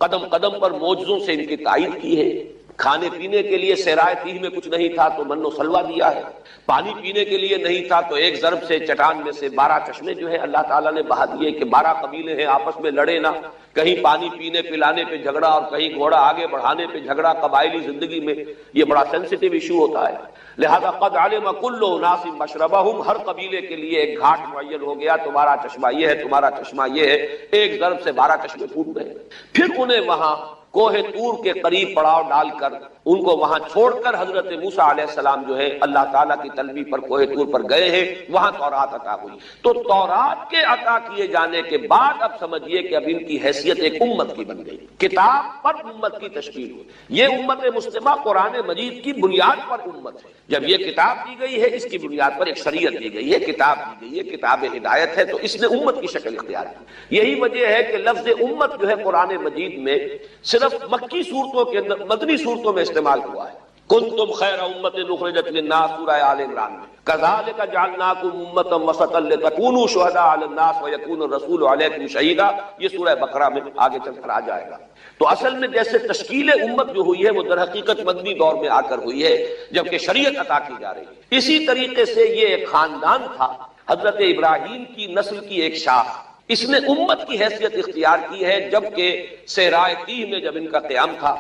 قدم قدم پر معجزوں سے ان کی تائید کی ہے۔ کھانے پینے کے لیے صحرائے تیہ میں کچھ نہیں تھا تو من و سلوہ دیا ہے، پانی پینے کے لیے نہیں تھا تو ایک ضرب سے چٹان میں سے 12 چشمے جو ہے اللہ تعالیٰ نے بہا دیے کہ 12 قبیلے ہیں آپس میں لڑے نہ، کہیں پانی پینے پلانے پہ جھگڑا اور کہیں گھوڑا آگے بڑھانے پہ جھگڑا۔ قبائلی زندگی میں یہ بڑا سینسیٹیو ایشو ہوتا ہے، لہذا قد علم کل اناس مشربہم، ہر قبیلے کے لیے ایک گھاٹ معین ہو گیا، تمہارا چشمہ یہ ہے، تمہارا چشمہ یہ ہے، ایک ضرب سے 12 چشمے پھوٹ گئے۔ پھر انہیں وہاں کوہ طور کے قریب پڑاؤ ڈال کر ان کو وہاں چھوڑ کر حضرت موسیٰ علیہ السلام جو ہے اللہ تعالیٰ کی طلبی پر کوہ طور پر گئے ہیں، وہاں تورات عطا ہوئی۔ تو تورات کے عطا کیے جانے کے بعد اب سمجھیے کہ اب ان کی حیثیت ایک امت کی بن گئی، کتاب پر امت کی تشکیل ہوئی۔ یہ امت مسلمہ قرآن مجید کی بنیاد پر امت ہے، جب یہ کتاب دی گئی ہے اس کی بنیاد پر ایک شریعت دی گئی ہے، کتاب دی گئی ہے، کتاب ہدایت ہے، تو اس نے امت کی شکل اختیار کی۔ یہی وجہ ہے کہ لفظ امت جو ہے قرآن مجید میں صرف مکی صورتوں کے اندر، مدنی صورتوں میں استعمال ہوا ہے، کنتم خیر امت اخرجت للناس، سورہ آل عمران میں، کذالک جعلناکم امۃ وسطا لتکونوا شہداء علی الناس ویکون الرسول علیکم شہیدا، یہ سورہ بقرہ میں آگے چل کر آ جائے گا۔ تو اصل میں جیسے تشکیل امت جو ہوئی ہے وہ در حقیقت مدنی دور میں آ کر ہوئی ہے، جبکہ شریعت عطا کی جا رہی ہے۔ اسی طریقے سے یہ ایک خاندان تھا، حضرت ابراہیم کی نسل کی ایک شاخ، اس نے امت کی حیثیت اختیار کی ہے جبکہ صحرائے تیہ میں جب ان کا قیام تھا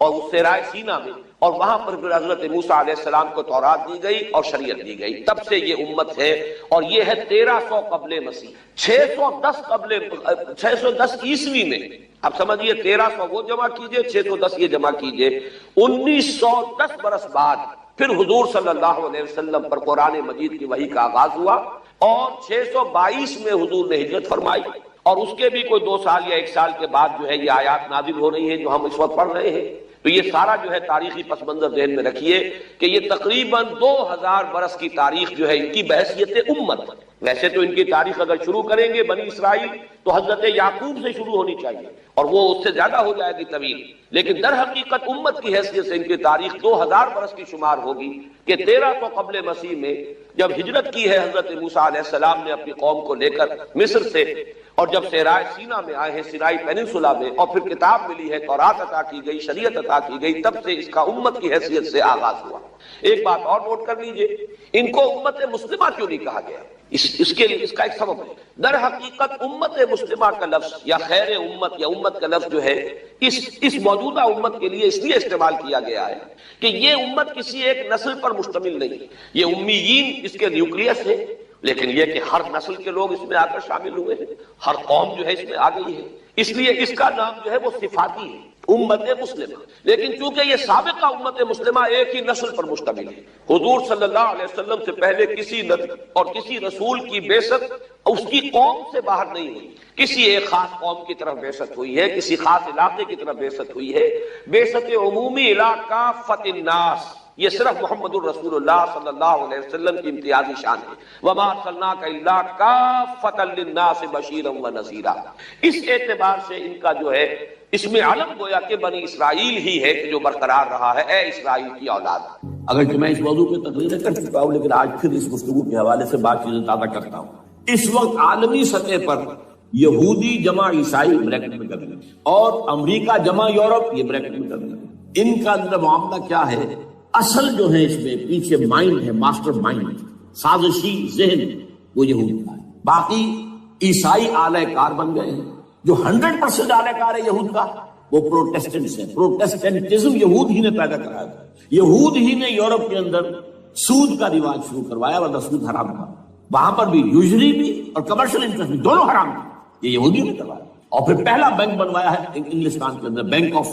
اور اس صحرائے سینا میں، اور وہاں پر پھر حضرت موسیٰ علیہ السلام کو تورات دی گئی اور شریعت دی گئی، تب سے یہ امت ہے، اور یہ ہے 1300 قبل مسیح، 610 عیسوی میں۔ اب سمجھیے 1300 وہ جمع کیجئے، 610 یہ جمع کیجئے، 1910 برس بعد پھر حضور صلی اللہ علیہ وسلم پر قرآن مجید کی وحی کا آغاز ہوا، اور 622 میں حضور نے ہجرت فرمائی، اور اس کے بھی کوئی 2 سال یا 1 سال کے بعد جو ہے یہ آیات نازل ہو رہی ہیں جو ہم اس وقت پڑھ رہے ہیں۔ تو یہ سارا جو ہے تاریخی پس منظر ذہن میں رکھیے کہ یہ تقریباً 2000 برس کی تاریخ جو ہے ان کی بحیثیت امت۔ ویسے تو ان کی تاریخ اگر شروع کریں گے بنی اسرائیل تو حضرت یعقوب سے شروع ہونی چاہیے، اور وہ اس سے زیادہ ہو جائے گی طویل، لیکن در حقیقت امت کی حیثیت سے ان کی تاریخ 2000 برس کی شمار ہوگی کہ 1300 قبل مسیح میں جب ہجرت کی ہے حضرت موسیٰ علیہ السلام نے اپنی قوم کو لے کر مصر سے، اور جب صحرائے سینا میں آئے ہیں، سینائی پیننسولا میں، اور پھر کتاب ملی ہے، تورات عطا کی گئی، شریعت عطا کی گئی، تب سے اس کا امت کی حیثیت سے آغاز ہوا۔ ایک بات اور نوٹ کر لیجئے، ان کو امت مسلمہ کیوں نہیں کہا گیا؟ اس کے لیے اس کا ایک سبب ہے۔ در حقیقت امت مسلمہ کا لفظ یا خیر امت یا امت کا لفظ جو ہے اس موجودہ امت کے لیے اس لیے استعمال کیا گیا ہے کہ یہ امت کسی ایک نسل پر مشتمل نہیں، یہ امیین اس کے نیوکلیس ہے، لیکن یہ کہ ہر نسل کے لوگ اس میں آ کر شامل ہوئے ہیں، ہر قوم جو ہے اس میں آ گئی ہے، اس لیے اس کا نام جو ہے وہ صفاتی ہے، امت مسلمہ۔ لیکن چونکہ یہ سابقہ امت مسلمہ ایک ہی نسل پر مشتمل ہے، حضور صلی اللہ علیہ وسلم سے پہلے کسی نبی اور کسی رسول کی بعثت اس کی قوم سے باہر نہیں ہوئی، کسی ایک خاص قوم کی طرف بعثت ہوئی ہے، کسی خاص علاقے کی طرف بعثت ہوئی ہے۔ بعثت عمومی علاقہ فتح الناس، یہ صرف محمد الرسول اللہ صلی اللہ علیہ وسلم کی امتیازی شان ہے۔ وما ارسلناک الا کافۃ للناس بشیرا ونذیرا۔ اس اعتبار سے ان کا جو ہے اس میں علم گویا کہ بنی اسرائیل ہی ہے کہ جو برقرار رہا ہے، اے اسرائیل کی اولاد۔ اگرچہ میں اس موضوع پہ تقریر کر چکا ہوں، لیکن آج پھر اس گفتگو کے حوالے سے بات چیزیں زیادہ کرتا ہوں۔ اس وقت عالمی سطح پر یہودی جمع عیسائی بریکٹ میں کر لیں، اور امریکہ جمع یورپ یہ بریکٹ میں کر لیں۔ ان کا اندر معاملہ کیا ہے؟ اصل جو ہے اس میں پیچھے مائنڈ ہے، ماسٹر مائنڈ، سازشی ذہن وہ یہود کا ہے۔ باقی عیسائی اعلی کار بن گئے ہیں۔ جو 100% اعلی کار ہے یہود کا وہ پروٹیسٹنٹس ہیں۔ پروٹیسٹنٹزم یہود ہی نے پیدا کرایا تھا، یہود ہی نے یورپ کے اندر سود کا رواج شروع کروایا، ورنہ سود حرام تھا وہاں پر بھی، یوزری بھی اور کمرشل انٹرسٹ بھی، دونوں حرام تھے، یہ یہودیوں نے کروایا۔ اور پھر پہلا بینک بنوایا ہے انگلستان کے اندر، بینک آف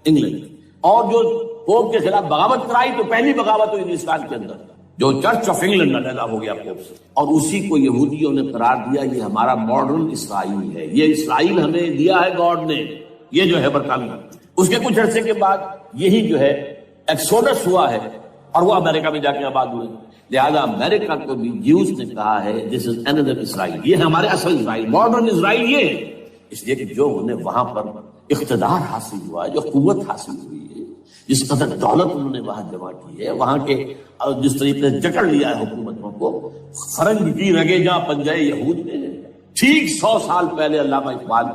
انگلینڈ، اور جو پوپ کے خلاف بغاوت کرائی تو پہلی بغاوت ہوئی انگلستان کے اندر، جو چرچ آف انگلینڈ علیحدہ ہو گیا پوپ سے، اور اسی کو یہودیوں نے قرار دیا یہ ہمارا ماڈرن اسرائیل ہے، یہ اسرائیل ہمیں دیا ہے گاڈ نے، یہ جو ہے برطانیہ۔ اس کے کچھ عرصے کے بعد یہی جو ہے ایکسوڈس ہوا ہے اور وہ امریکہ میں جا کے آباد ہوئے، لہذا امریکہ کو بھی جیوز نے کہا ہے دس از another اسرائیل، یہ ہے ہمارے اصل اسرائیل، ماڈرن اسرائیل یہ ہے۔ اس لیے کہ جو انہیں وہاں پر اقتدار حاصل ہوا ہے، جو قوت حاصل ہوئی ہے، جس قدر دولت انہوں نے وہاں جمع کی ہے، وہاں کے جس طریقے سے جکڑ لیا ہے حکومتوں کو، فرنگ کی رگے جہاں پنجائے یہود نے، ٹھیک 100 سال پہلے علامہ اقبال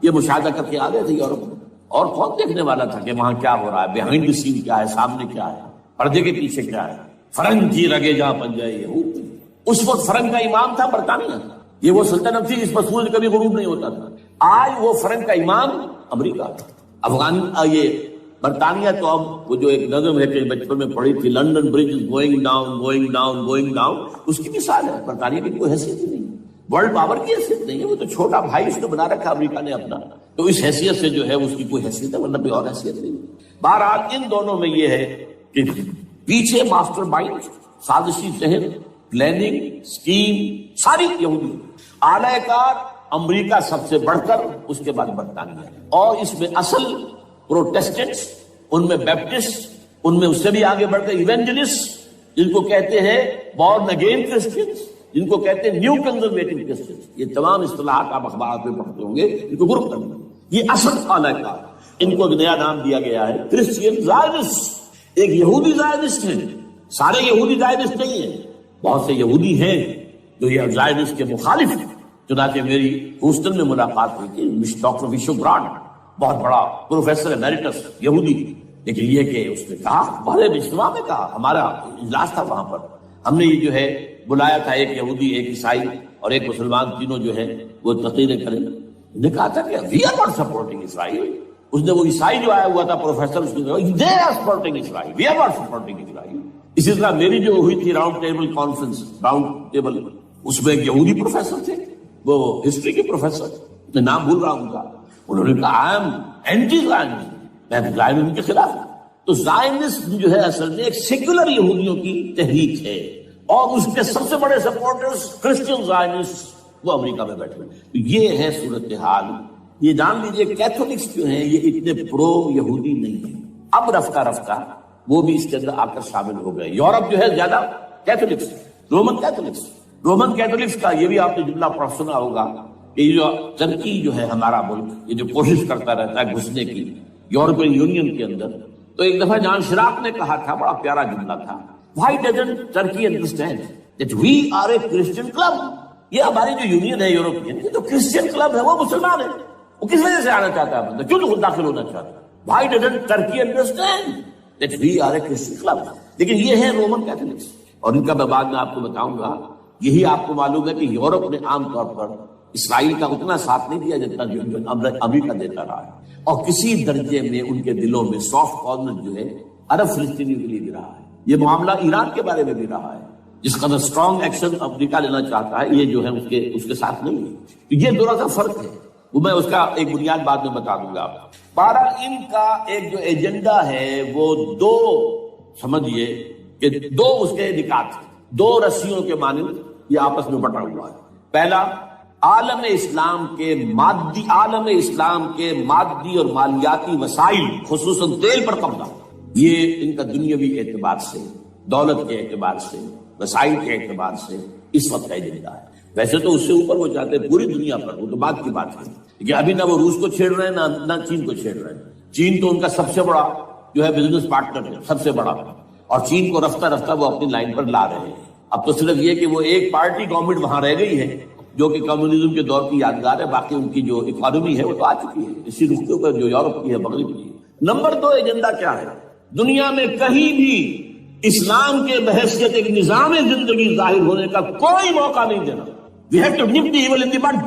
یہ مشاہدہ کر کے آ گئے تھے یورپ میں، اور کون دیکھنے والا تھا کہ وہاں کیا ہو رہا ہے، بیہائنڈ دی سین کیا ہے، سامنے کیا ہے، پردے کے پیچھے کیا ہے۔ فرنگ کی رگے جہاں پنجائے یہود، اس وقت فرنگ کا امام تھا برطانیہ، یہ وہ سلطنت تھی جس پر سورج کبھی غروب نہیں ہوتا تھا۔ آج وہ فرنگ کا امام امریکہ، افغان، یہ برطانیہ تو اب وہ جو ایک نظم ہے کہ بچپن میں پڑھی تھی، London bridge is going down going down going down, اس کی مثال ہے۔ برطانیہ کی کوئی حیثیت ہی نہیں، ورلڈ پاور کی حیثیت نہیں ہے، وہ تو چھوٹا بھائی اس نے بنا رکھا امریکہ نے اپنا، تو اس حیثیت سے جو ہے اس کی کوئی حیثیت ہے، ورنہ کوئی اور حیثیت نہیں۔ بہرحال ان دونوں میں یہ ہے کہ پیچھے ماسٹر مائنڈ، سازشی ذہن، پلاننگ، سکیم ساری یہودی، اعلی کار امریکہ سب سے بڑھ کر، اس کے بعد برطانیہ، اور اس میں اصل پروٹیسٹنٹس، ان میں بیپٹسٹ، ان میں اس سے بھی آگے بڑھ کر ایونجلسٹ، جن کو کہتے ہیں بورن اگین کرسچنس، جن کو کہتے ہیں نیو کنزرویٹو کرسچنس، یہ تمام اصطلاحات آپ اخبارات میں پڑھتے ہوں گے، ان کو گروپ کرنا، یہ اصل اعلی کار۔ ان کو ایک نیا نام دیا گیا ہے کرسچین زائونسٹ۔ ایک یہودی زائنسٹ ہیں، سارے یہودی زائنسٹ نہیں ہیں، بہت سے یہودی ہیں جو یہ زائنسٹ کے مخالف ہیں۔ چنانچہ میری ہیوسٹن میں ملاقات ہوئی تھی ڈاکٹر وشو برانڈ، بہت بڑا پروفیسر ایمیریٹس یہودی، لیکن یہ کہ اس نے کہا، ہمارے اجتماع میں کہا، ہمارا اجلاس تھا وہاں پر، ہم نے یہ جو ہے بلایا تھا ایک یہودی، ایک عیسائی اور ایک مسلمان، تینوں جو ہے وہ تقریریں کریں۔ نے کہا تھا کہ وی آر ناٹ سپورٹنگ اسرائیل۔ اس نے وہ عیسائی جو آیا ہوا تھا پروفیسر، اس نے کہا they are supporting Israel, we are not supporting Israel. اسی طرح میری جو ہوئی تھی round table conference, round table, اس میں ایک یہودی پروفیسر تھے، وہ ہسٹری کے پروفیسر، میں نام بھول رہا ہوں ان کا، انہوں نے کہا آئی ایم اینٹی زائنسٹ، میں زائنسٹ کے خلاف ہوں۔ تو زائنسٹ جو ہے اصل میں ایک سیکولر یہودیوں کی تحریک ہے، اور اس کے سب سے بڑے سپورٹرز کرسچن زائنسٹ وہ امریکہ میں بیٹھے ہیں۔ یہ ہے صورتحال۔ یہ جان لیجئے کیتھولکس جو ہیں یہ اتنے پرو یہودی نہیں ہیں، اب رفتہ رفتہ وہ بھی اس کے اندر آ کر شامل ہو گئے۔ یورپ جو ہے زیادہ کیتھولکس، رومن کیتھولکس کا یہ بھی آپ نے جملہ پڑھ سنا ہوگا کہ یہ جو ترکی جو ہے ہمارا ملک، یہ جو کوشش کرتا رہتا ہے گھسنے کی یورپین یونین کے اندر، تو ایک دفعہ جان شراق نے کہا تھا، بڑا پیارا جملہ تھا، Why doesn't Turkey understand that we are a Christian club؟ یہ ہماری جو یونین ہے یورپین، یہ تو کرسچین کلب ہے، وہ مسلمان ہے، وہ کس وجہ سے آنا چاہتا ہے بندہ، کیوں تو داخل ہونا چاہتا ہے؟ Why doesn't Turkey understand that we are a Christian club؟ لیکن یہ ہے رومن کیتھولکس، اور ان کا میں بعد میں آپ کو بتاؤں گا۔ یہی آپ کو معلوم ہے کہ یورپ نے عام طور پر اسرائیل کا اتنا ساتھ نہیں دیا جتنا جو امریکہ دیتا رہا ہے، اور کسی درجے میں ان کے دلوں میں سافٹ کارنر جو ہے عرب فلسطینیوں کے لیے بھی رہا ہے۔ یہ معاملہ ایران کے بارے میں بھی رہا ہے، جس قدر اسٹرانگ ایکشن امریکہ لینا چاہتا ہے، یہ جو ہے اس کے ساتھ نہیں ہے۔ تو یہ دونوں کا فرق ہے، وہ میں اس کا ایک بنیاد بعد میں بتا دوں گا آپ کو۔ بہرحال ان کا ایک جو ایجنڈا ہے وہ دو، سمجھیے کہ دو اس کے نکات ہیں، دو رسیوں کے مانند یہ آپس میں بٹا ہوا ہے۔ پہلا، عالم اسلام کے مادی اور مالیاتی وسائل، خصوصاً تیل پر قبضہ، یہ ان کا دنیاوی اعتبار سے، دولت کے اعتبار سے، وسائل کے اعتبار سے اس وقت کا ایجنڈا ہے۔ ویسے تو اس سے اوپر وہ چاہتے ہیں پوری دنیا پر، وہ تو بات کی بات ہے، کہ ابھی نہ وہ روس کو چھیڑ رہے ہیں نہ چین کو چھیڑ رہے ہیں۔ چین تو ان کا سب سے بڑا جو ہے بزنس پارٹنر ہے، سب سے بڑا، اور چین کو رفتہ رفتہ وہ اپنی لائن پر لا رہے ہیں۔ اب تو صرف یہ کہ وہ ایک پارٹی گورنمنٹ وہاں رہ گئی ہے جو کہ کمیونزم کے دور کی یادگار ہے، باقی ان کی جو اکانومی ہے وہ تو آ چکی ہے اسی رخ پر جو یورپ کی ہے، مغرب کی ہے۔ نمبر دو ایجنڈا کیا ہے؟ دنیا میں کہیں بھی اسلام کے بحیثیت ایک نظام زندگی ظاہر ہونے کا کوئی موقع نہیں دینا۔ We have to nip the evil in the bud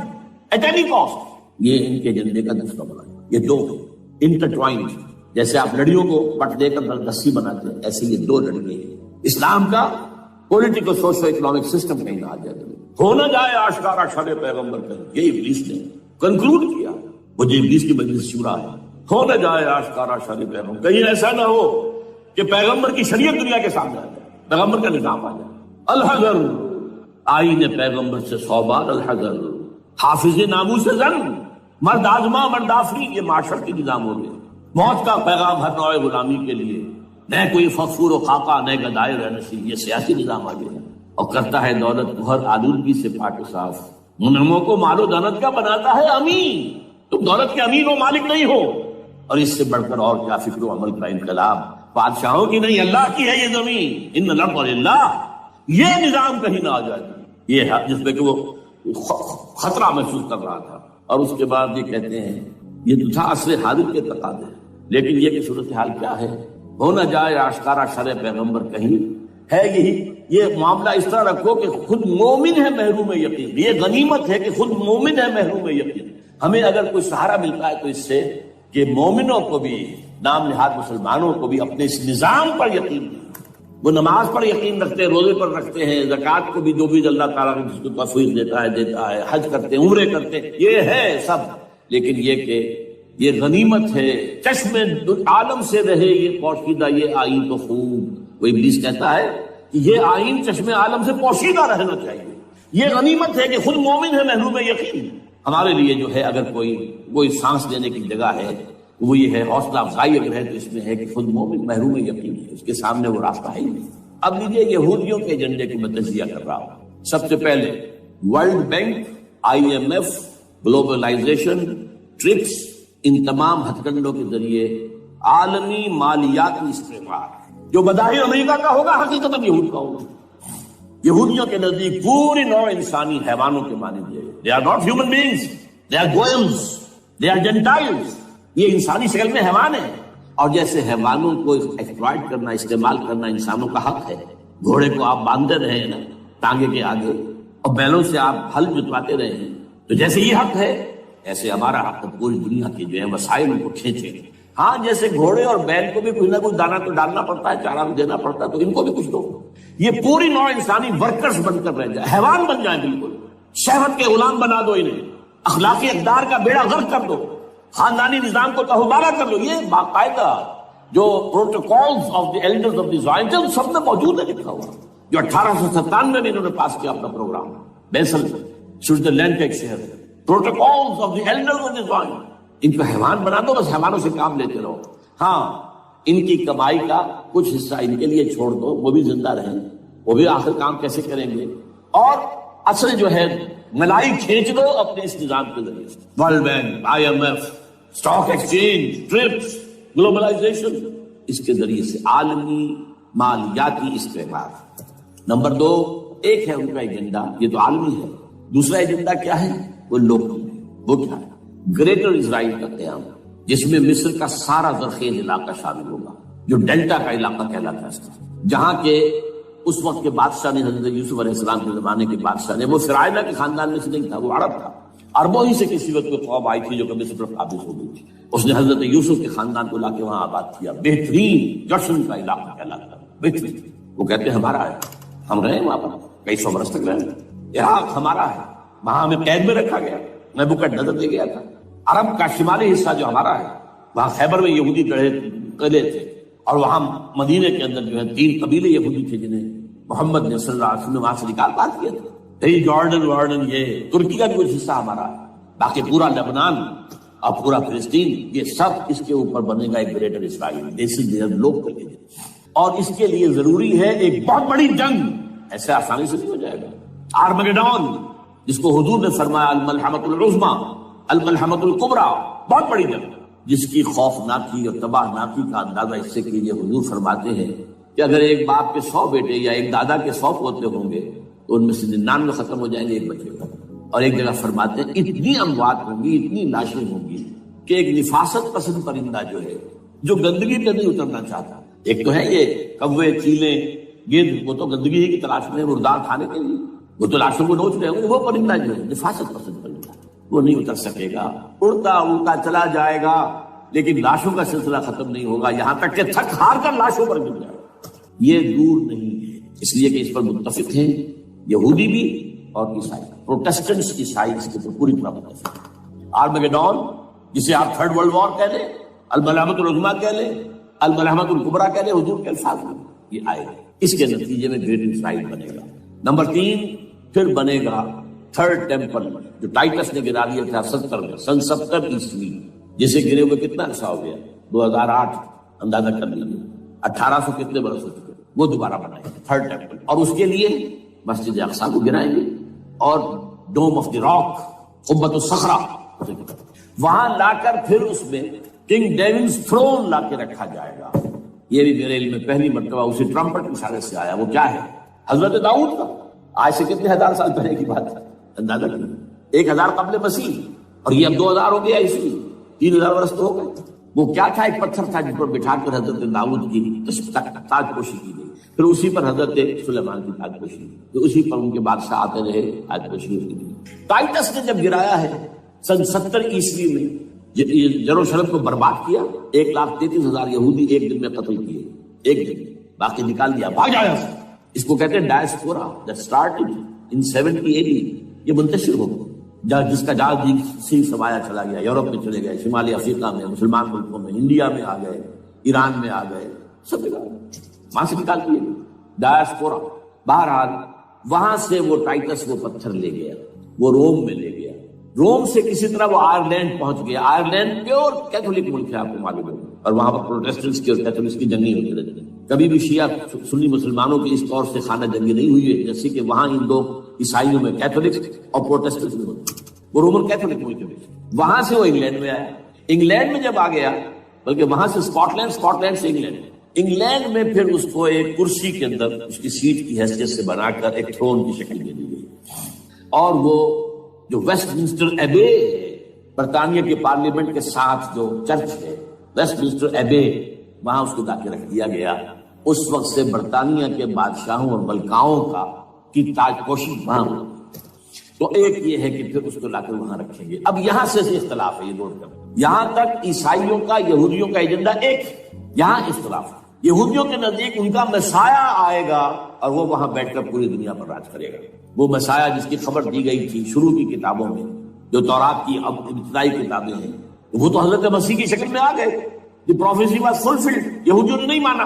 at any cost۔ یہ ان کے ایجنڈے کا دوسرا بڑا ہے۔ یہ دو انٹرٹوائنڈ، جیسے آپ لڑیوں کو پٹ دے کر رسی بناتے ہیں، ایسے یہ دو لڑیے ہیں۔ اسلام کا پولیٹیکل سوشو اکنامک سسٹم کہیں نہ آ جائے، ہو نہ جائے آشکارا شر پیغمبر کہیں، یہ ابلیس نے کنکلوڈ کیا، وہ جو ابلیس کی مجلس شورا ہے، ہو نہ جائے آشکارا شر پیغمبر، کہیں ایسا نہ ہو کہ پیغمبر کی شریعت دنیا کے سامنے آ جائے، پیغمبر کا نظام آ جائے۔ الحذر، آئین پیغمبر سے 100 بار الحذر، حافظ ناموس زن، مرد آزما مرد آفری، یہ معاشرتی نظام ہو گیا۔ موت کا پیغام ہر نوع غلامی کے لیے، نہ کوئی فخور و خاکہ نہ گدائے رہنشی، یہ سیاسی نظام آ گیا، اور کرتا ہے دولت کو ہر آلودگی سے پاک و صاف، منعموں کو مال و دولت کا بناتا ہے امین، تم دولت کے امین و مالک نہیں ہو۔ اور اس سے بڑھ کر اور کیا فکر و عمل کا انقلاب، بادشاہوں کی نہیں اللہ کی ہے یہ زمین، ان الارض للہ، یہ نظام کہیں نہ آ جائے، یہ ہے جس پہ کہ وہ خطرہ محسوس کر رہا تھا۔ اور اس کے بعد یہ کہتے ہیں، یہ تو تھا عصر حاضر کے تقاضے، لیکن یہ کہ صورتحال کیا ہے، ہو نہ جائے آشکارا شر پیغمبر کہیں، ہے یہی، یہ معاملہ اس طرح رکھو کہ خود مومن ہے محروم یقین، یہ غنیمت ہے کہ خود مومن ہے محروم یقین۔ ہمیں اگر کوئی سہارا ملتا ہے تو اس سے کہ مومنوں کو بھی، نام نہاد مسلمانوں کو بھی اپنے اس نظام پر یقین ہے، وہ نماز پر یقین رکھتے ہیں، روزے پر رکھتے ہیں، زکوٰۃ کو بھی جو بھی اللہ تعالیٰ نے جس کو توفیق دیتا ہے، حج کرتے ہیں، عمرے کرتے ہیں، یہ ہے سب، لیکن یہ کہ یہ غنیمت ہے، چشم عالم سے رہے یہ پوشیدہ یہ آئین تو خوب۔ وہ ابلیس کہتا ہے کہ یہ آئین چشم عالم سے پوشیدہ رہنا چاہیے، یہ غنیمت ہے کہ خود مومن ہے محروم یقین۔ ہمارے لیے جو ہے اگر کوئی سانس لینے کی جگہ ہے وہ یہ ہے، حوصلہ افزائی اگر ہے تو اس میں ہے کہ خود مومن محروم یقین ہے، اس کے سامنے وہ راستہ ہے ہی نہیں۔ اب لیجیے یہودیوں کے ایجنڈے کو میں تجزیہ کر رہا ہوں۔ سب سے پہلے world bank, IMF، globalisation, TRIPS, ان تمام ہتھ کنڈوں کے ذریعے عالمی مالیاتی استعمار، جو بظاہر امریکہ کا ہوگا حقیقت یہود کا ہوگا. یہودیوں کے نزدیک پوری نوع انسانی حیوانوں کے مانند ہے. They are not human beings, they are goyams, they are Gentiles. یہ انسانی شکل میں حیوان ہیں. اور جیسے حیوانوں کو ایکسپلائٹ کرنا، استعمال کرنا انسانوں کا حق ہے. گھوڑے کو آپ باندھتے رہے ہیں نا ٹانگے کے آگے، اور بیلوں سے آپ ہل جتواتے رہے ہیں، تو جیسے یہ حق ہے ایسے ہمارا حق پوری دنیا کے جو ہے وسائل ان کو کھینچے. ہاں جیسے گھوڑے اور بیل کو بھی کچھ نہ کچھ دانا تو ڈالنا پڑتا ہے، چارہ بھی دینا پڑتا ہے، تو ان کو بھی کچھ دو. یہ پوری نوع انسانی ورکرز بن کر رہ جائے، حیوان بن جائیں، بالکل شہوت کے غلام بنا دو انہیں، اخلاقی اقدار کا بیڑا غرق کر دو، خاندانی نظام کو تہوبارہ کر دو. یہ باقاعدہ جو protocols of the elders of دی زائن سب میں موجود ہے لکھا ہوا، جو 1897 میں انہوں نے پاس کیا اپنا پروگرام بیسل میں، سوئٹزرلینڈ کا ایک شہر ہے. Protocols of the elders of دی زائن. ان کو حیوان بنا دو، بس حیوانوں سے کام لیتے رہو. ہاں ان کی کمائی کا کچھ حصہ ان کے لیے چھوڑ دو، وہ بھی زندہ رہیں، وہ بھی آخر کام کیسے کریں گے. اور اصل جو ہے ملائی کھینچ دو اپنے اس نظام کے ذریعے سے. World bank, IMF، stock exchange, TRIPS, globalisation, اس کے ذریعے سے عالمی مالیاتی استعمار. نمبر 2 ایک ہے ان کا ایجنڈا، یہ تو عالمی ہے. دوسرا ایجنڈا کیا ہے؟ وہ لوکل ہے. وہ کیا ہے؟ گریٹر اسرائیل کا قیام، جس میں مصر کا سارا زرخیز علاقہ شامل ہوگا، جو ڈیلٹا کا علاقہ کہلاتا ہے، جہاں کے اس وقت کے بادشاہ نے، حضرت یوسف علیہ السلام کے زمانے کے بادشاہ نے، وہ فرعونہ کے خاندان میں سے نہیں تھا، وہ عرب تھا. عربوں ہی سے کسی وقت کوئی قوم آئی تھی جو کہ مصر پر قابض ہو گئی تھی. اس نے حضرت یوسف کے خاندان کو لا کے وہاں آباد کیا. بہترین جشن کا علاقہ کہلاتا ہے، بہترین. وہ کہتے ہیں ہمارا ہے، ہم رہے وہاں پر کئی سو برس تک رہے. عراق ہمارا ہے، وہاں ہمیں قید میں رکھا گیا، نبوکدنضر لے گیا تھا. عرب کا شمالی حصہ جو ہمارا ہے، وہاں خیبر میں یہودی قلعے تھے، اور وہاں مدینے کے اندر جو ہے 3 قبیلے یہودی تھے جنہیں محمد نے صلی اللہ علیہ وسلم نے وہاں سے نکال پار کیا تھا. جارڈن وارڈن، یہ ترکی کا بھی کچھ حصہ ہمارا ہے. باقی پورا لبنان اور پورا فلسطین، یہ سب اس کے اوپر بنے گا ایک greater Israel. This is there local agenda. اور اس کے لیے ضروری ہے ایک بہت بڑی جنگ. ایسے آسانی سے نہیں ہو جائے گا. آرمگیڈون، جس کو حضور نے فرمایا الملحمۃ العظمیٰ، الملحمۃ الکبریٰ، بہت بڑی جنگ، جس کی خوفناکی اور تباہناکی کا اندازہ اس سے کیجیے. حضور فرماتے ہیں کہ اگر ایک باپ کے 100 بیٹے یا ایک دادا کے 100 پوتے ہوں گے تو ان میں سے 99 ختم ہو جائیں گے، ایک بچے گا. اور ایک جگہ فرماتے ہیں اتنی اموات ہوں گی، اتنی لاشیں ہوں گی کہ ایک نفاست پسند پرندہ جو ہے، جو گندگی پہ نہیں اترنا چاہتا. ایک تو ہے یہ کوے، چیلیں، گدھ، وہ تو گندگی کی تلاش میں مردار کھانے کے لیے، وہ تو لاشوں کو نوچ رہے ہوں گے. وہ پرندہ جو ہے نفاست پسند پرندہ، وہ نہیں اتر سکے گا، اڑتا اڑتا چلا جائے گا، لیکن لاشوں کا سلسلہ ختم نہیں ہوگا، یہاں تک کہ تھک ہار کر لاشوں پر گر جائے. یہ دور نہیں ہے، اس لیے کہ اس پر متفق ہیں یہودی بھی اور عیسائی. پروٹسٹنٹس عیسائی اس کے پر پوری طرح متفق ہیں. آرمگیڈون، جسے آپ 3rd ورلڈ وار کہہ لیں، الملحمۃ العظمیٰ کہہ لیں، الملحمۃ الکبریٰ کہہ لیں، حضور کے الفاظ میں یہ آئے گا. اس کے نتیجے میں گریٹ اسرائیل بنے گا. نمبر 3 پھر بنے گا 3rd ٹیمپل، جو ٹائٹس نے گرا دیا تھا 70 میں، سن 70 عیسوی، جسے گرے ہوئے کتنا عرصہ ہو گیا؟ 2008 اندازہ کر لیجیے. 1800 کتنے برس ہو چکے. وہ دوبارہ بنائیں گے 3rd ٹیمپل، اور اس کے لیے مسجد اقصیٰ کو گرائیں گے اور ڈوم آف دی راک، قبۃ الصخرہ، وہاں لا کر پھر اس میں کنگ ڈیونز تھرون لا کے رکھا جائے گا. یہ بھی میرے علم میں پہلی مرتبہ اسی ٹرمپٹ کی اشارے سے آیا. وہ کیا ہے؟ حضرت داؤد کا. آج سے کتنے 1000 سال پہلے کی بات ہے، اندازہ کیجیے. 1000 قبل مسیح، اور یہ اب 2000 ہو گیا عیسوی، 3000 برس تو ہو گئے. وہ کیا تھا؟ ایک پتھر تھا جس پر بٹھا کر حضرت داؤد کی تاج پوشی کی گئی. پھر اسی پر حضرت سلیمان کی تاج پوشی، تو اسی پر ان کے بادشاہ آتے رہے، تاج پوشی کی گئی. ٹائٹس نے جب گرایا ہے سن 70 عیسوی میں، یروشلم کو برباد کیا. 1,33,000 یہودی ایک دن میں قتل کیے، ایک دن. باقی نکال دیا، بھاگ آیا. اس کو کہتے ہیں diaspora, that started in 70 AD. یہ منتشر ہو گیا، جس کا جال سی سمایا چلا گیا. یورپ میں چلے گئے، شمالی افریقہ میں، مسلمان ملکوں میں، انڈیا میں آ گئے، ایران میں آ گئے، سب جگہ وہاں سے نکال دیے ڈائسپورا. بہرحال وہاں سے وہ ٹائٹس وہ پتھر لے گیا، وہ روم میں لے گیا. روم سے کسی طرح وہ آئرلینڈ پہنچ گیا. آئرلینڈ پیور کیتھولک ملک ہے، آپ کو معلوم ہے، اور وہاں پر پروٹیسٹنٹس کی اور کیتھولکس کی جنگیں ہوتی رہتی ہیں. کبھی بھی شیعہ سنی مسلمانوں کی اس طور سے خانہ جنگی نہیں ہوئی ہے جیسے کہ وہاں ان 2 عیسائیوں میں کیتھولکس اور پروٹیسٹنٹس میں ہوتی ہے. وہ رومن کیتھولک ملک ہے. وہاں سے وہ انگلینڈ میں آیا. انگلینڈ میں جب آ گیا، بلکہ وہاں سے اسکاٹ لینڈ سے انگلینڈ، انگلینڈ میں پھر اس کو ایک کرسی کے اندر اس کی سیٹ کی حیثیت سے بنا کر ایک تھرون کی شکل دے دی گئی، اور وہ جو ویسٹ منسٹر ایبے ہے، برطانیہ کے پارلیمنٹ کے ساتھ جو چرچ ہے ویسٹ منسٹر ایبے، وہاں اس کو لا کے رکھ دیا گیا۔ اس وقت سے برطانیہ کے بادشاہوں اور ملکاؤں کی تاج پوشی وہاں ہوئی۔ تو ایک یہ ہے کہ پھر اس کو لا کر وہاں رکھیں گے۔ اب یہاں سے اختلاف ہے، یہ نوٹ کریں، یہاں تک عیسائیوں کا یہودیوں کا ایجنڈا ایک ہے، یہاں اختلاف ہے۔ یہودیوں کے نزدیک ان کا مسایہ آئے گا اور وہ وہاں بیٹھ کر پوری دنیا پر راج کرے گا۔ وہ مسایہ جس کی خبر دی گئی تھی شروع کی کتابوں میں، جو تورات کی اب ابتدائی کتابیں ہیں، وہ تو حضرت مسیح کی شکل میں آ گئے۔ دی پروفیسی واز فلفلڈ۔ یہودیوں نے نہیں مانا،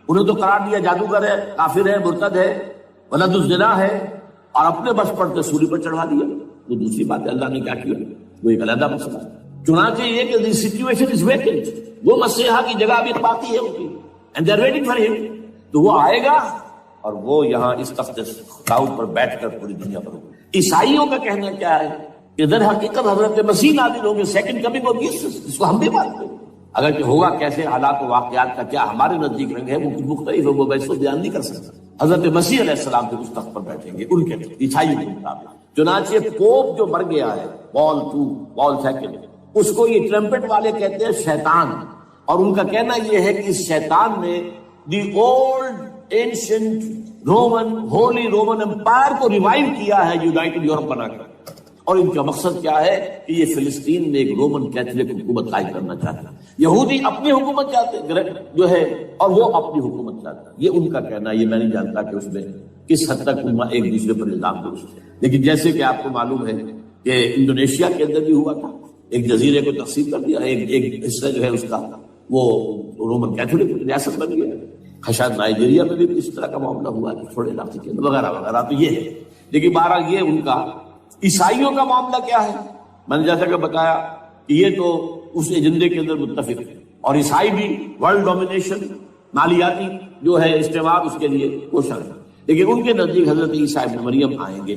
انہیں تو قرار دیا جادوگر ہے، کافر ہے، مرتد ہے، ولد الزنا ہے، اور اپنے بس پر تصوری پر چڑھا دیا۔ وہ دوسری بات ہے، اللہ نے کیا کیا وہ ایک علیحدہ مسئلہ ہے۔ چنانچہ یہ کہ دی سچویشن از ویکنٹ، وہ مسیحا کی جگہ ابھی باقی ہے ان کی، and they are waiting for ہم۔ تو وہ آئے گا اور وہ یہاں اس تخت داؤد پر بیٹھ کر پوری دنیا پر ہوگا۔ عیسائیوں کا کہنا کیا ہے کہ در حقیقت حضرت مسیح نازل ہوں گے، سیکنڈ کمنگ آف جیسس، جس کو ہم بھی مانتے ہیں۔ اگر کہ ہوگا کیسے، حالات و واقعات کا کیا ہمارے نزدیک رنگ ہے وہ کچھ مختلف ہے، وہ ویسے بیان نہیں کر سکتا۔ حضرت مسیح علیہ السلام پھر اس تخت پر بیٹھیں گے ان کے عیسائیوں کے مطابق۔ چنانچہ پوپ جو مر گیا ہے پال سیکنڈ، اس کو یہ ٹرمپٹ والے کہتے ہیں شیطان، اور ان کا کہنا یہ ہے کہ اس شیطان نے the old ancient Roman holy Roman empire کو ریوائیو کیا ہے یونائٹڈ یورپ بنا کر، اور ان کا مقصد کیا ہے کہ یہ فلسطین میں ایک رومن کیتھولک حکومت قائم کرنا چاہتا ہے۔ یہودی اپنی حکومت چاہتے جو ہے اور وہ اپنی حکومت چاہتا ہے، یہ ان کا کہنا ہے۔ یہ میں نہیں جانتا کہ اس میں کس حد تک ایک دوسرے پر الزام درست ہے، لیکن جیسے کہ آپ کو معلوم ہے کہ انڈونیشیا کے اندر بھی ہوا تھا، ایک جزیرے کو تقسیم کر دیا، ایک حصہ جو ہے اس کا وہ رومن کیتھولک ریاست بن گیا۔ شاید نائجیریا میں بھی اس طرح کا معاملہ ہوا ہے تھوڑے علاقے کے اندر وغیرہ وغیرہ۔ تو یہ ہے، لیکن بہرحال یہ ان کا۔ عیسائیوں کا معاملہ کیا ہے؟ میں نے جیسا کہ بتایا کہ یہ تو اس ایجنڈے کے اندر متفق ہے، اور عیسائی بھی ورلڈ ڈومینیشن، مالیاتی جو ہے استعمال، اس کے لیے کوشاں ہے۔ لیکن ان کے نزدیک حضرت عیسیٰ ابن مریم آئیں گے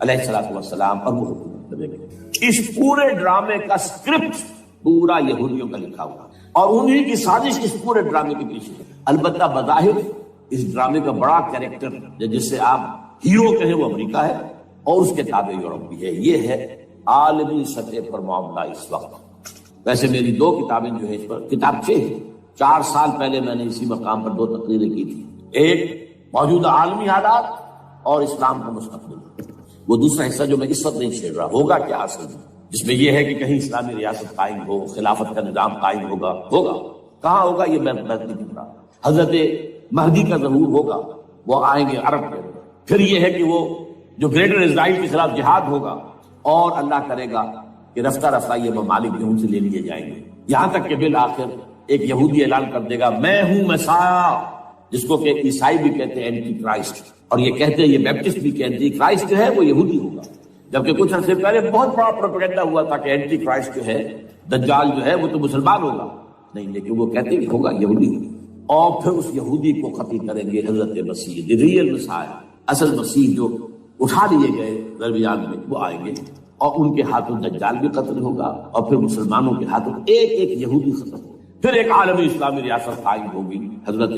علیہ السلام اور وہ حکومت کریں گے۔ اس پورے ڈرامے کا اسکرپٹ پورا یہودیوں کا لکھا ہوا، اور انہی کی سازش اس پورے ڈرامے کے پیچھے ہے۔ البتہ بظاہر اس ڈرامے کا بڑا کیریکٹر جس سے آپ ہیرو کہیں وہ امریکہ ہے، اور اس کے تابع یورپ بھی ہے۔ یہ ہے عالمی سطح پر معاملہ اس وقت۔ ویسے میری 2 کتابیں جو ہے اس پر، کتابچے ہیں، 4 سال پہلے میں نے اسی مقام پر 2 تقریریں کی تھی، ایک موجودہ عالمی حالات اور اسلام کا مستقبل، وہ دوسرا حصہ جو میں اس وقت نہیں چھیڑ رہا، ہوگا کیا اصل میں، جس میں یہ ہے کہ کہیں اسلامی ریاست قائم ہو، خلافت کا نظام قائم ہوگا کہاں ہوگا یہ میں نہیں کر رہا۔ حضرت مہدی کا ظہور ہوگا، وہ آئیں گے عرب کے، پھر یہ ہے کہ وہ جو گریٹر اسرائیل کے خلاف جہاد ہوگا، اور اللہ کرے گا کہ رفتہ رفتہ یہ ممالک جو ان سے لے لیے جائیں گے، یہاں تک کہ بالآخر ایک یہودی اعلان کر دے گا میں ہوں مسیح، جس کو کہ عیسائی بھی کہتے ہیں اینٹی کرائسٹ، اور یہ کہتے ہیں، یہ بیپٹسٹ بھی کہتے ہیں کرائسٹ جو ہے وہ یہودی ہوگا، جبکہ کچھ عرصے پہلے بہت بڑا پروپیگنڈا ہوا تھا کہ اینٹی کرائسٹ جو ہے، دجال جو ہے وہ تو مسلمان ہوگا، نہیں، لیکن وہ کہتے ہیں کہ ہوگا یہودی، اور پھر اس یہودی کو ختم کریں گے حضرت مسیح، دی ریئل مسیح، اصل مسیح جو اٹھا لیے گئے درمیان میں، وہ آئیں گے، اور ان کے ہاتھوں دجال بھی قتل ہوگا، اور پھر مسلمانوں کے ہاتھوں ایک یہودی ختم ہوگا، پھر ایک عالمی اسلامی ریاست قائم ہوگی حضرت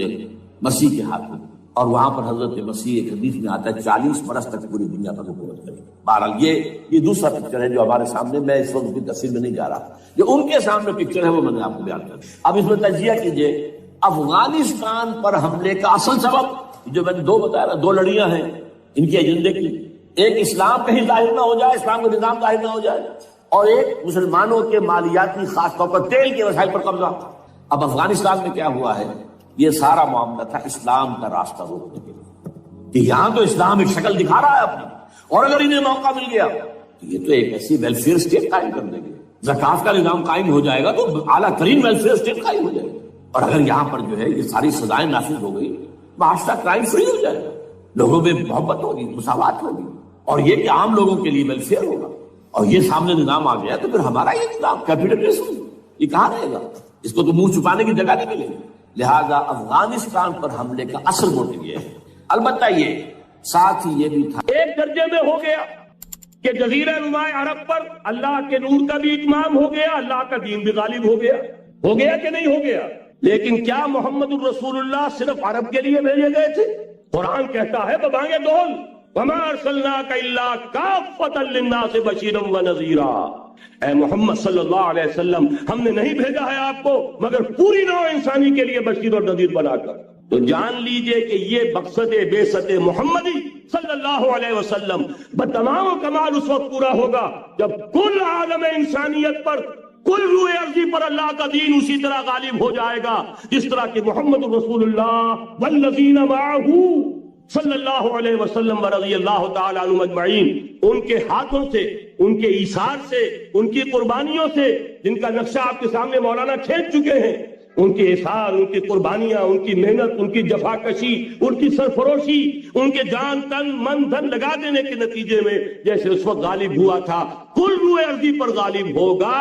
مسیح کے ہاتھوں، اور وہاں پر حضرت مسیح ایک حدیث میں آتا ہے 40 برس تک پوری دنیا پر حکومت کرے۔ بہرحال یہ دوسرا پکچر ہے جو ہمارے سامنے، میں اس وقت کی تفصیل میں نہیں جا رہا، جو ان کے سامنے پکچر ہے وہ میں نے آپ کو بیان کر دیا۔ اب اس میں تجزیہ کیجئے افغانستان پر حملے کا اصل سبب، جو میں نے 2 بتایا نا، 2 لڑیاں ہیں ان کے ایجنڈے کی، ایک اسلام کہیں ظاہر نہ ہو جائے، اسلام کا نظام ظاہر نہ ہو جائے، اور ایک مسلمانوں کے مالیاتی خاص طور پر تیل کے وسائل پر قبضہ۔ اب افغانستان میں کیا ہوا ہے، یہ سارا معاملہ تھا اسلام کا راستہ روکنے کے لیے، کہ یہاں تو اسلام ایک شکل دکھا رہا ہے اپنی، اور اگر انہیں موقع مل گیا تو یہ تو ایک ایسی ویلفیئر اسٹیٹ قائم کر دیں گے، زکات کا نظام قائم ہو جائے گا تو اعلیٰ ترین ویلفیئر اسٹیٹ قائم ہو جائے گا، اور اگر یہاں پر جو ہے یہ ساری سزائیں نافذ ہو گئی، معاشرہ کرائم فری ہو جائے گا، لوگوں میں محبت ہوگی، مساوات ہوگی، اور یہ کہ عام لوگوں کے لیے ویلفیئر ہوگا، اور یہ سامنے نظام آ گیا تو پھر ہمارا یہ نظام کیپٹلزم یہ کہاں رہے گا، اس کو تو منہ چھپانے کی جگہ نہیں ملے گی۔ لہذا افغانستان پر حملے کا اصل موٹو یہ ہے۔ البتہ یہ ساتھ ہی یہ بھی تھا، ایک درجے میں ہو گیا کہ جزیرہ نماء عرب پر اللہ کے نور کا بھی اتمام ہو گیا، اللہ کا دین بھی غالب ہو گیا کہ نہیں ہو گیا؟ لیکن کیا محمد الرسول اللہ صرف عرب کے لیے بھیجے گئے تھے؟ قرآن کہتا ہے ببانگ دول وما ارسلناک الا کافۃ للناس بشیرا ونذیرا، اے محمد صلی اللہ علیہ وسلم ہم نے نہیں بھیجا ہے آپ کو مگر پوری نوع انسانی کے لیے بشیر اور نذیر بنا کر۔ تو جان لیجئے کہ یہ مقصد بعثت محمدی صلی اللہ علیہ وسلم بتمام کمال اس وقت پورا ہوگا جب کل عالم انسانیت پر، کل روئے ارضی پر اللہ کا دین اسی طرح غالب ہو جائے گا جس طرح کہ محمد رسول اللہ والذین معہ صلی اللہ علیہ وسلم ورضی اللہ تعالی عنہم اجمعین، ان کے ہاتھوں سے، ان کے ایثار سے، ان کی قربانیوں سے، جن کا نقشہ آپ کے سامنے مولانا کھینچ چکے ہیں، ان کے اثار، ان کی قربانیاں، ان کی محنت، ان کی جفاکشی، ان کی سرفروشی، ان کے جان تن من دھن لگا دینے کے نتیجے میں جیسے اس وقت غالب ہوا تھا کل روئے ارضی پر غالب ہوگا،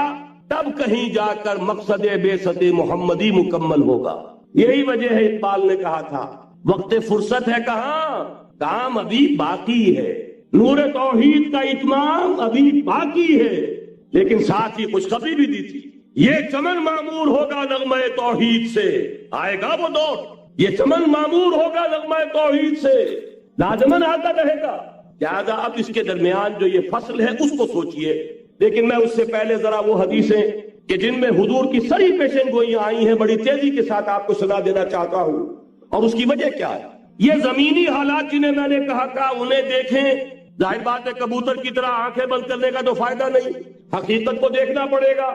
تب کہیں جا کر مقصد بعثت محمدی مکمل ہوگا۔ یہی وجہ ہے اقبال نے کہا تھا وقت فرصت ہے کہاں، کام ابھی باقی ہے، نور توحید کا اتمام ابھی باقی ہے، لیکن ساتھ ہی خوشخبری بھی دی تھی، یہ چمن معمور ہوگا نغمہ توحید سے، آئے گا وہ دور، یہ چمن معمور ہوگا نغمہ توحید سے، لازمن آتا رہے گا۔ لہذا اب اس کے درمیان جو یہ فصل ہے اس کو سوچئے، لیکن میں اس سے پہلے ذرا وہ حدیثیں کہ جن میں حضور کی سری پیشن گوئیاں آئی ہیں بڑی تیزی کے ساتھ آپ کو سنا دینا چاہتا ہوں، اور اس کی وجہ کیا ہے۔ یہ زمینی حالات جنہیں میں نے کہا تھا انہیں دیکھیں، ظاہر بات ہے کبوتر کی طرح آنکھیں بند کرنے کا تو فائدہ نہیں، حقیقت کو دیکھنا پڑے گا،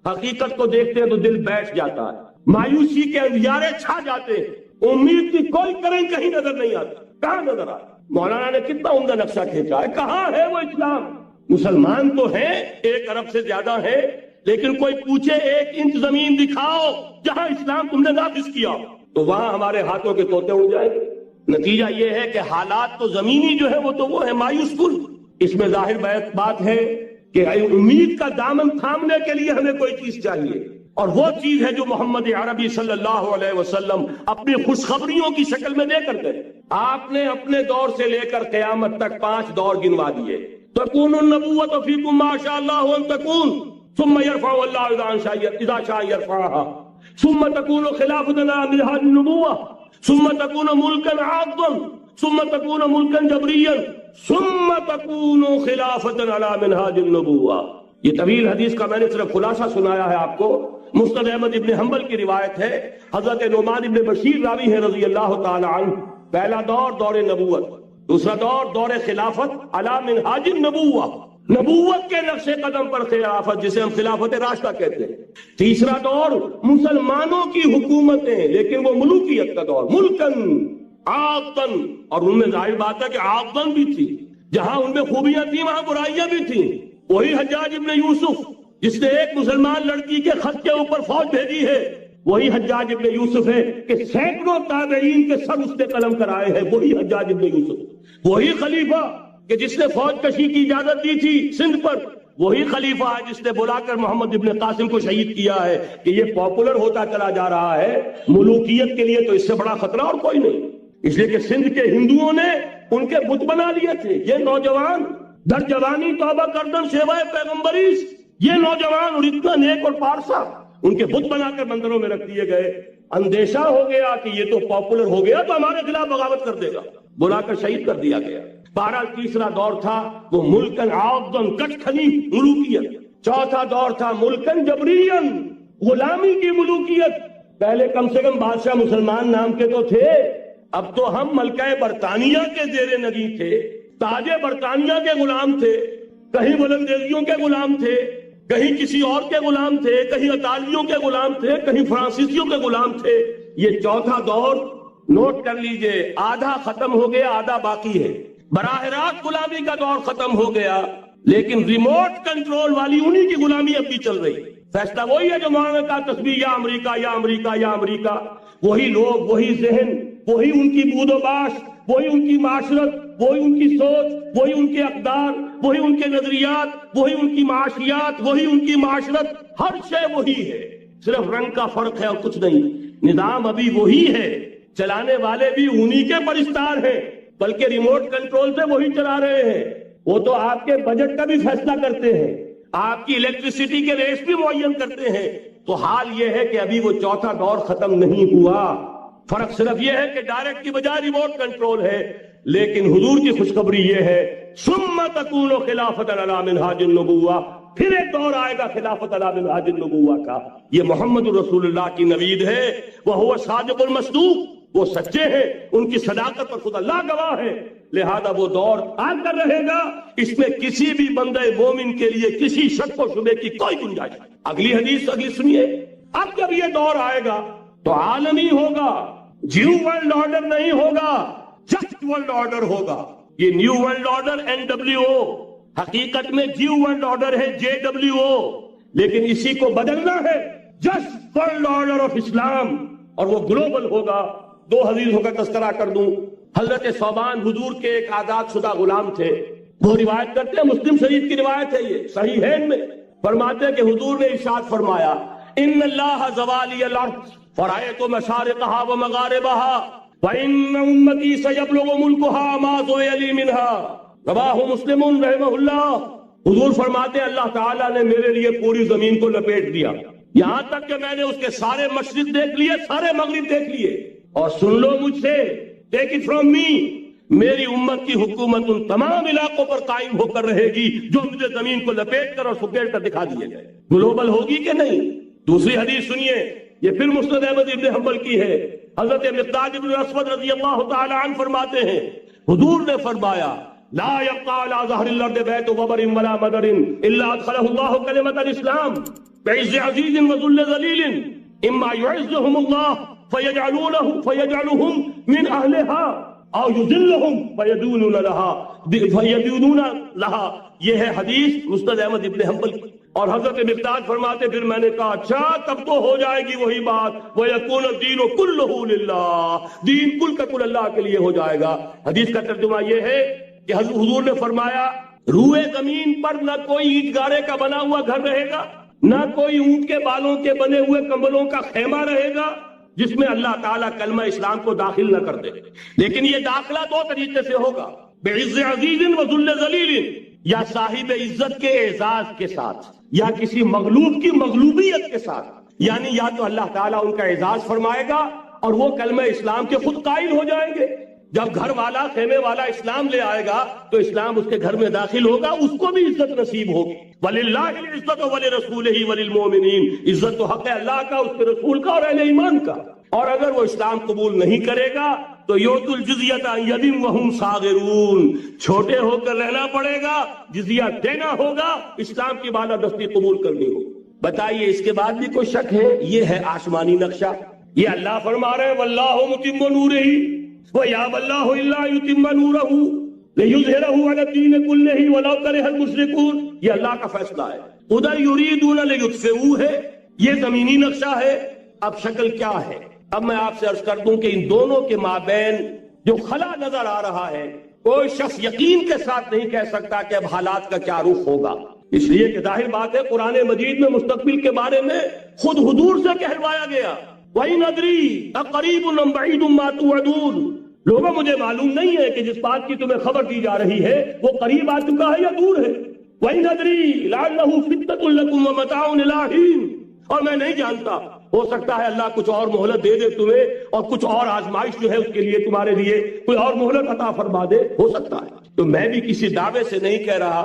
حقیقت کو دیکھتے ہیں تو دل بیٹھ جاتا ہے، مایوسی کے اندھیارے چھا جاتے ہیں، امید کی کوئی کرن کہیں نظر نہیں آتا، کہاں نظر آتا؟ مولانا نے کتنا عمدہ نقشہ کھینچا ہے، کہاں ہے وہ اسلام؟ مسلمان تو ہیں 1 ارب سے زیادہ ہیں، لیکن کوئی پوچھے 1 انچ زمین دکھاؤ جہاں اسلام تم نے نافذ کیا، تو وہاں ہمارے ہاتھوں کے طوطے اڑ جائیں گے۔ نتیجہ یہ ہے کہ حالات تو زمینی جو ہے وہ ہے مایوس کن۔ اس میں ظاہر بات ہے کہ امید کا دامن تھامنے کے لیے ہمیں کوئی چیز چاہیے، اور وہ چیز ہے جو محمد عربی صلی اللہ علیہ وسلم اپنی خوشخبریوں کی شکل میں دے کر گئے۔ آپ نے اپنے دور سے لے کر قیامت تک 5 دور گنوا دیے، تکون النبوۃ فیکم ما شاء اللہ ان تکون ثم يرفع اللہ اذا شاء يرفعها ثم تكون خلافة على منهاج النبوة ثم تكون ملكا عاضا ثم تكون ملكا جبريا ثم تكون خلافة على منهاج النبوة۔ یہ طویل حدیث کا میں نے صرف خلاصہ سنایا ہے آپ کو۔ مسند احمد ابن حنبل کی روایت ہے، حضرت نعمان ابن بشیر راوی ہے رضی اللہ تعالی عنہ، پہلا دور دور نبوت، دوسرا دور دور خلافت علی منہاج النبوہ، نبوت کے نقش قدم پر خلافت جسے ہم خلافت راشدہ کہتے ہیں، تیسرا دور مسلمانوں کی حکومتیں لیکن وہ ملوکیت کا دور، ملکن عاقن، اور ان میں ظاہر بات ہے کہ عاقن بھی تھی، جہاں ان میں خوبیاں تھیں وہاں برائیاں بھی تھیں۔ وہی حجاج ابن یوسف جس نے ایک مسلمان لڑکی کے خط کے اوپر فوج بھیجی ہے، وہی حجاج ابن یوسف ہے کہ سینکڑوں تابعین کے سر اس نے قلم کرائے ہیں، وہی حجاج ابن یوسف، وہی خلیفہ کہ جس نے فوج کشی کی اجازت دی تھی سندھ پر، وہی خلیفہ ہے جس نے بلا کر محمد ابن قاسم کو شہید کیا ہے کہ یہ پاپولر ہوتا چلا جا رہا ہے، ملوکیت کے لیے تو اس سے بڑا خطرہ اور کوئی نہیں، اس لیے کہ سندھ کے ہندوؤں نے ان کے بت بنا لیے تھے۔ یہ نوجوان در جوانی توبہ کردن سیوائے پیغمبریس، یہ نوجوان اور اتنا نیک اور پارسا ان کے بت بنا کر مندروں میں رکھ دیے گئے۔ اندیشہ ہو گیا کہ یہ تو پاپولر ہو گیا تو ہمارے خلاف بغاوت کر دے گا، بلا کر شہید کر دیا گیا۔ بہرحال تیسرا دور تھا وہ ملکن عاضن، کٹ کھلی ملوکیت۔ چوتھا دور تھا ملکن جبرین، غلامی کی ملوکیت۔ پہلے کم سے کم بادشاہ مسلمان نام کے تو تھے، اب تو ہم ملکہ برطانیہ کے زیر نگیں تھے، تاج برطانیہ کے غلام تھے، کہیں ولندیزیوں کے غلام تھے، کہیں کسی اور کے غلام تھے، کہیں اطالیوں کے غلام تھے، کہیں فرانسیسیوں کے غلام تھے۔ یہ چوتھا دور نوٹ کر لیجئے، آدھا ختم ہو گیا، آدھا باقی ہے۔ براہ راست غلامی کا دور ختم ہو گیا، لیکن ریموٹ کنٹرول والی انہی کی غلامی اب بھی چل رہی۔ فیصلہ وہی ہے جو مولانا کا تصویر یا امریکہ یا امریکہ یا امریکہ، وہی لوگ، وہی ذہن، وہی ان کی بود و باش، وہی ان کی معاشرت، وہی ان کی سوچ، وہی ان کے اقدار، وہی ان کے نظریات، وہی ان کی معاشیات، وہی ان کی معاشرت، ہر شے وہی ہے، صرف رنگ کا فرق ہے اور کچھ نہیں۔ نظام ابھی وہی ہے، چلانے والے بھی انہی کے پرستار ہیں، بلکہ ریموٹ کنٹرول سے وہی چلا رہے ہیں۔ وہ تو آپ کے بجٹ کا بھی فیصلہ کرتے ہیں، آپ کی الیکٹریسٹی کے ریٹس بھی معین کرتے ہیں، تو حال یہ ہے کہ ابھی وہ چوتھا دور ختم نہیں ہوا. فرق صرف یہ ہے کہ ڈائریکٹ کی بجائے ریموٹ کنٹرول ہے. لیکن حضور کی خوشخبری یہ ہے ثم تکون خلافت علی منہاج النبوہ، پھر ایک دور آئے گا خلافت علی منہاج النبوہ کا. یہ محمد رسول اللہ کی نوید ہے. وہو صادق المصدوق، وہ سچے ہیں، ان کی صداقت پر خود اللہ گواہ ہے. لہذا وہ دور آ کر رہے گا، اس میں کسی بھی بندہ مومن کے لیے کسی شک و شبے کی کوئی گنجائش نہیں. اگلی حدیث اگلی سنیے. اب جب یہ دور آئے گا تو عالمی ہوگا، نیو ورلڈ آرڈر نہیں ہوگا، جسٹ ورلڈ آرڈر ہوگا. یہ نیو ورلڈ آرڈر NWO، حقیقت میں نیو ورلڈ آرڈر ہے JWO، لیکن اسی کو بدلنا ہے جسٹ ورلڈ آرڈر آف اسلام، اور وہ گلوبل ہوگا. 2 حدیثوں کا تذکرہ کر دوں. حضرت ثوبان حضور کے ایک آزاد شدہ غلام تھے. وہ روایت کرتے ہیں، مسلم شریف کی روایت ہے، یہ صحیحین میں فرماتے ہیں کہ حضور نے ارشاد فرمایا ان اللہ زوالی الارض فرأیت مشارقها ومغاربها وان امتی سیبلغ ملکها ما زوی لی منها رواہ مسلم رحمہ اللہ. حضور فرماتے ہیں اللہ تعالیٰ نے میرے لیے پوری زمین کو لپیٹ دیا، یہاں تک کہ میں نے اس کے سارے مشرق دیکھ لیے، سارے مغرب دیکھ لیے. اور سن لو مجھ سے، ٹیک اٹ فرام می، میری امت کی حکومت ان تمام علاقوں پر قائم ہو کر رہے گی جو مجھے زمین کو لپیٹ کر اور سکیڑ کر دکھا دیے گئے. گلوبل ہوگی کہ نہیں؟ دوسری حدیث سنیے، یہ پھر مسند احمد ابن حنبل کی ہے. حضرت مقداد ابن اسود رضی اللہ تعالی عنہ فرماتے ہیں حضور نے فرمایا لا يبقى على ظهر الارض بيت وبر ولا مدر الا ادخله الله كلمة الاسلام بعز عزيز وذل ذليل اما يعزهم الله فيجعلهم من اهلها او يذلهم فيدونون لها. یہ ہے حدیث مسند احمد ابن حنبل کی. اور حضرت مقداد فرماتے پھر میں نے کہا اچھا تب تو ہو جائے گی وہی بات وَيَكُونَ الدِّينُ كُلُّهُ لِلَّهِ، دین کل کا کل اللہ کے لیے ہو جائے گا. حدیث کا ترجمہ یہ ہے کہ حضور نے فرمایا روئے زمین پر نہ کوئی اینٹ گارے کا بنا ہوا گھر رہے گا، نہ کوئی اونٹ کے بالوں کے بنے ہوئے کمبلوں کا خیمہ رہے گا جس میں اللہ تعالیٰ کلمہ اسلام کو داخل نہ کر دے. لیکن یہ داخلہ 2 طریقے سے ہوگا، بعز عزیز وذل ذلیل، یا صاحب عزت کے اعزاز کے ساتھ یا کسی مغلوب کی مغلوبیت کے ساتھ. یعنی یا تو اللہ تعالیٰ ان کا اعزاز فرمائے گا اور وہ کلمہ اسلام کے خود قائل ہو جائیں گے. جب گھر والا خیمے والا اسلام لے آئے گا تو اسلام اس کے گھر میں داخل ہوگا، اس کو بھی عزت نصیب ہوگی. وَلِلَّهِ الْعِزَّةُ وَلِرَسُولِهِ وَلِلْمُؤْمِنِينَ، عزت تو حق ہے اللہ کا، اس کے رسول کا اور اہل ایمان کا. اور اگر وہ اسلام قبول نہیں کرے گا تو یؤتُ الْجِزْیَةَ عَنْ یَدٍ وَهُمْ صَاغِرُونَ، چھوٹے ہو کر رہنا پڑے گا، جزیہ دینا ہوگا، اسلام کی بالادستی قبول کرنی ہوگی. بتائیے اس کے بعد بھی کوئی شک ہے؟ یہ ہے آسمانی نقشہ. یہ اللہ فرما رہے ہیں وَاللَّهُ مُتِمُّ نُورِهِ وَيَأْبَى اللَّهُ إِلَّا يُتِمَّ نُورَهُ لِيُظْهِرَهُ عَلَى الدِّينِ كُلِّهِ وَلَوْ كَرِهَ الْمُشْرِكُونَ. یہ اللہ کا فیصلہ ہے. ادھر يُرِيدُونَ لِيُطْفِئُوا ہے، یہ زمینی نقشہ ہے. اب شکل کیا ہے؟ اب میں آپ سے عرض کر دوں کہ ان دونوں کے مابین جو خلا نظر آ رہا ہے، کوئی شخص یقین کے ساتھ نہیں کہہ سکتا کہ اب حالات کا کیا رخ ہوگا. اس لیے کہ ظاہر بات ہے قرآن مجید میں مستقبل کے بارے میں خود حضور سے کہلوایا گیا وَإِنْ أَدْرِي أَقَرِيبٌ أَمْ بَعِيدٌ مَا تُوعَدُونَ. لوگوں مجھے معلوم نہیں ہے کہ جس بات کی تمہیں خبر دی جا رہی ہے وہ قریب آ چکا ہے یا دور ہے. وَإِنْ أَدْرِي لَعَلَّهُ فِتْنَةٌ لَكُمْ وَمَتَاعٌ إِلَىٰ حِينٍ، اور میں نہیں جانتا، ہو سکتا ہے اللہ کچھ اور مہلت دے دے تمہیں اور کچھ اور آزمائش جو ہے اس کے لیے تمہارے لیے کوئی اور مہلت عطا فرما دے، ہو سکتا ہے. تو میں بھی کسی دعوے سے نہیں کہہ رہا،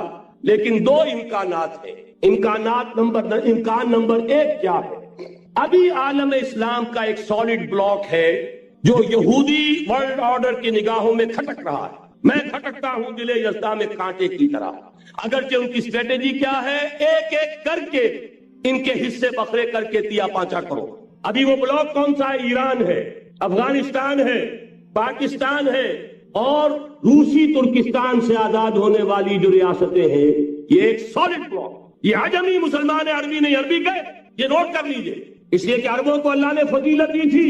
لیکن 2 امکانات ہیں. امکان نمبر 1 کیا ہے؟ ابھی عالم اسلام کا ایک سالڈ بلاک ہے جو یہودی ورلڈ آرڈر کی نگاہوں میں کھٹک رہا ہے. میں کھٹکتا ہوں دل یزداں میں کانٹے کی طرح. اگرچہ ان کی اسٹریٹجی کیا ہے؟ ایک ایک کر کے ان کے حصے بکھرے کر کے تیا پانچا کرو. ابھی وہ بلاک کون سا ہے؟ ایران ہے، افغانستان ہے، پاکستان ہے اور روسی ترکستان سے آزاد ہونے والی جو ریاستیں ہیں، یہ ایک سالڈ بلاک. یہ عجمی مسلمان عربی نہیں، عربی گئے، یہ نوٹ کر لیجئے. اس لیے کہ عربوں کو اللہ نے فضیلت دی تھی،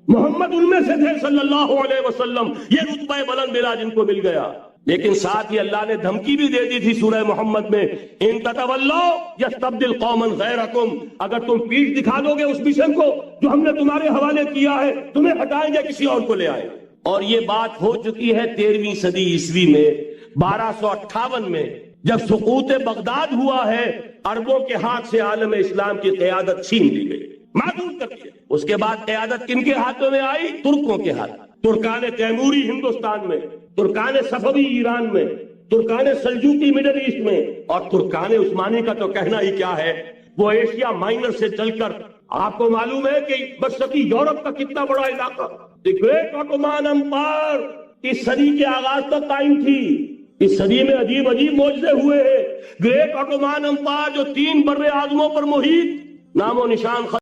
محمد ان میں سے تھے صلی اللہ علیہ وسلم، یہ رتبہ بلند ملا جن کو مل گیا. لیکن ساتھ ہی اللہ نے دھمکی بھی دے دی تھی سورہ محمد میں ان تتولوا یستبدل قوما غیرکم، اگر تم پیٹھ دکھا دو گے اس مشن کو جو ہم نے تمہارے حوالے کیا ہے، تمہیں ہٹائیں گے، کسی اور کو لے آئیں. اور یہ بات ہو چکی ہے 13ویں صدی عیسوی میں 1258 میں جب سقوط بغداد ہوا ہے، عربوں کے ہاتھ سے عالم اسلام کی قیادت چھین لی گئی. معذور کر دیا۔ اس کے بعد قیادت کن کے ہاتھوں میں آئی؟ ترکوں کے ہاتھ، ترکان تیموری ہندوستان میں، ترکان صفوی ایران میں، ترکان سلجوقی مڈل ایسٹ میں، اور ترکان عثمانی کا تو کہنا ہی کیا ہے، وہ ایشیا مائنر سے چل کر آپ کو معلوم ہے کہ مشرقی یورپ کا کتنا بڑا علاقہ، دی گریٹ آٹومان امپائر اس صدی کے آغاز تک قائم تھی۔ اس صدی میں عجیب عجیب معجزے ہوئے ہیں۔ گریٹ آٹومان امپائر جو 3 بر اعظموں پر محیط، نام و نشان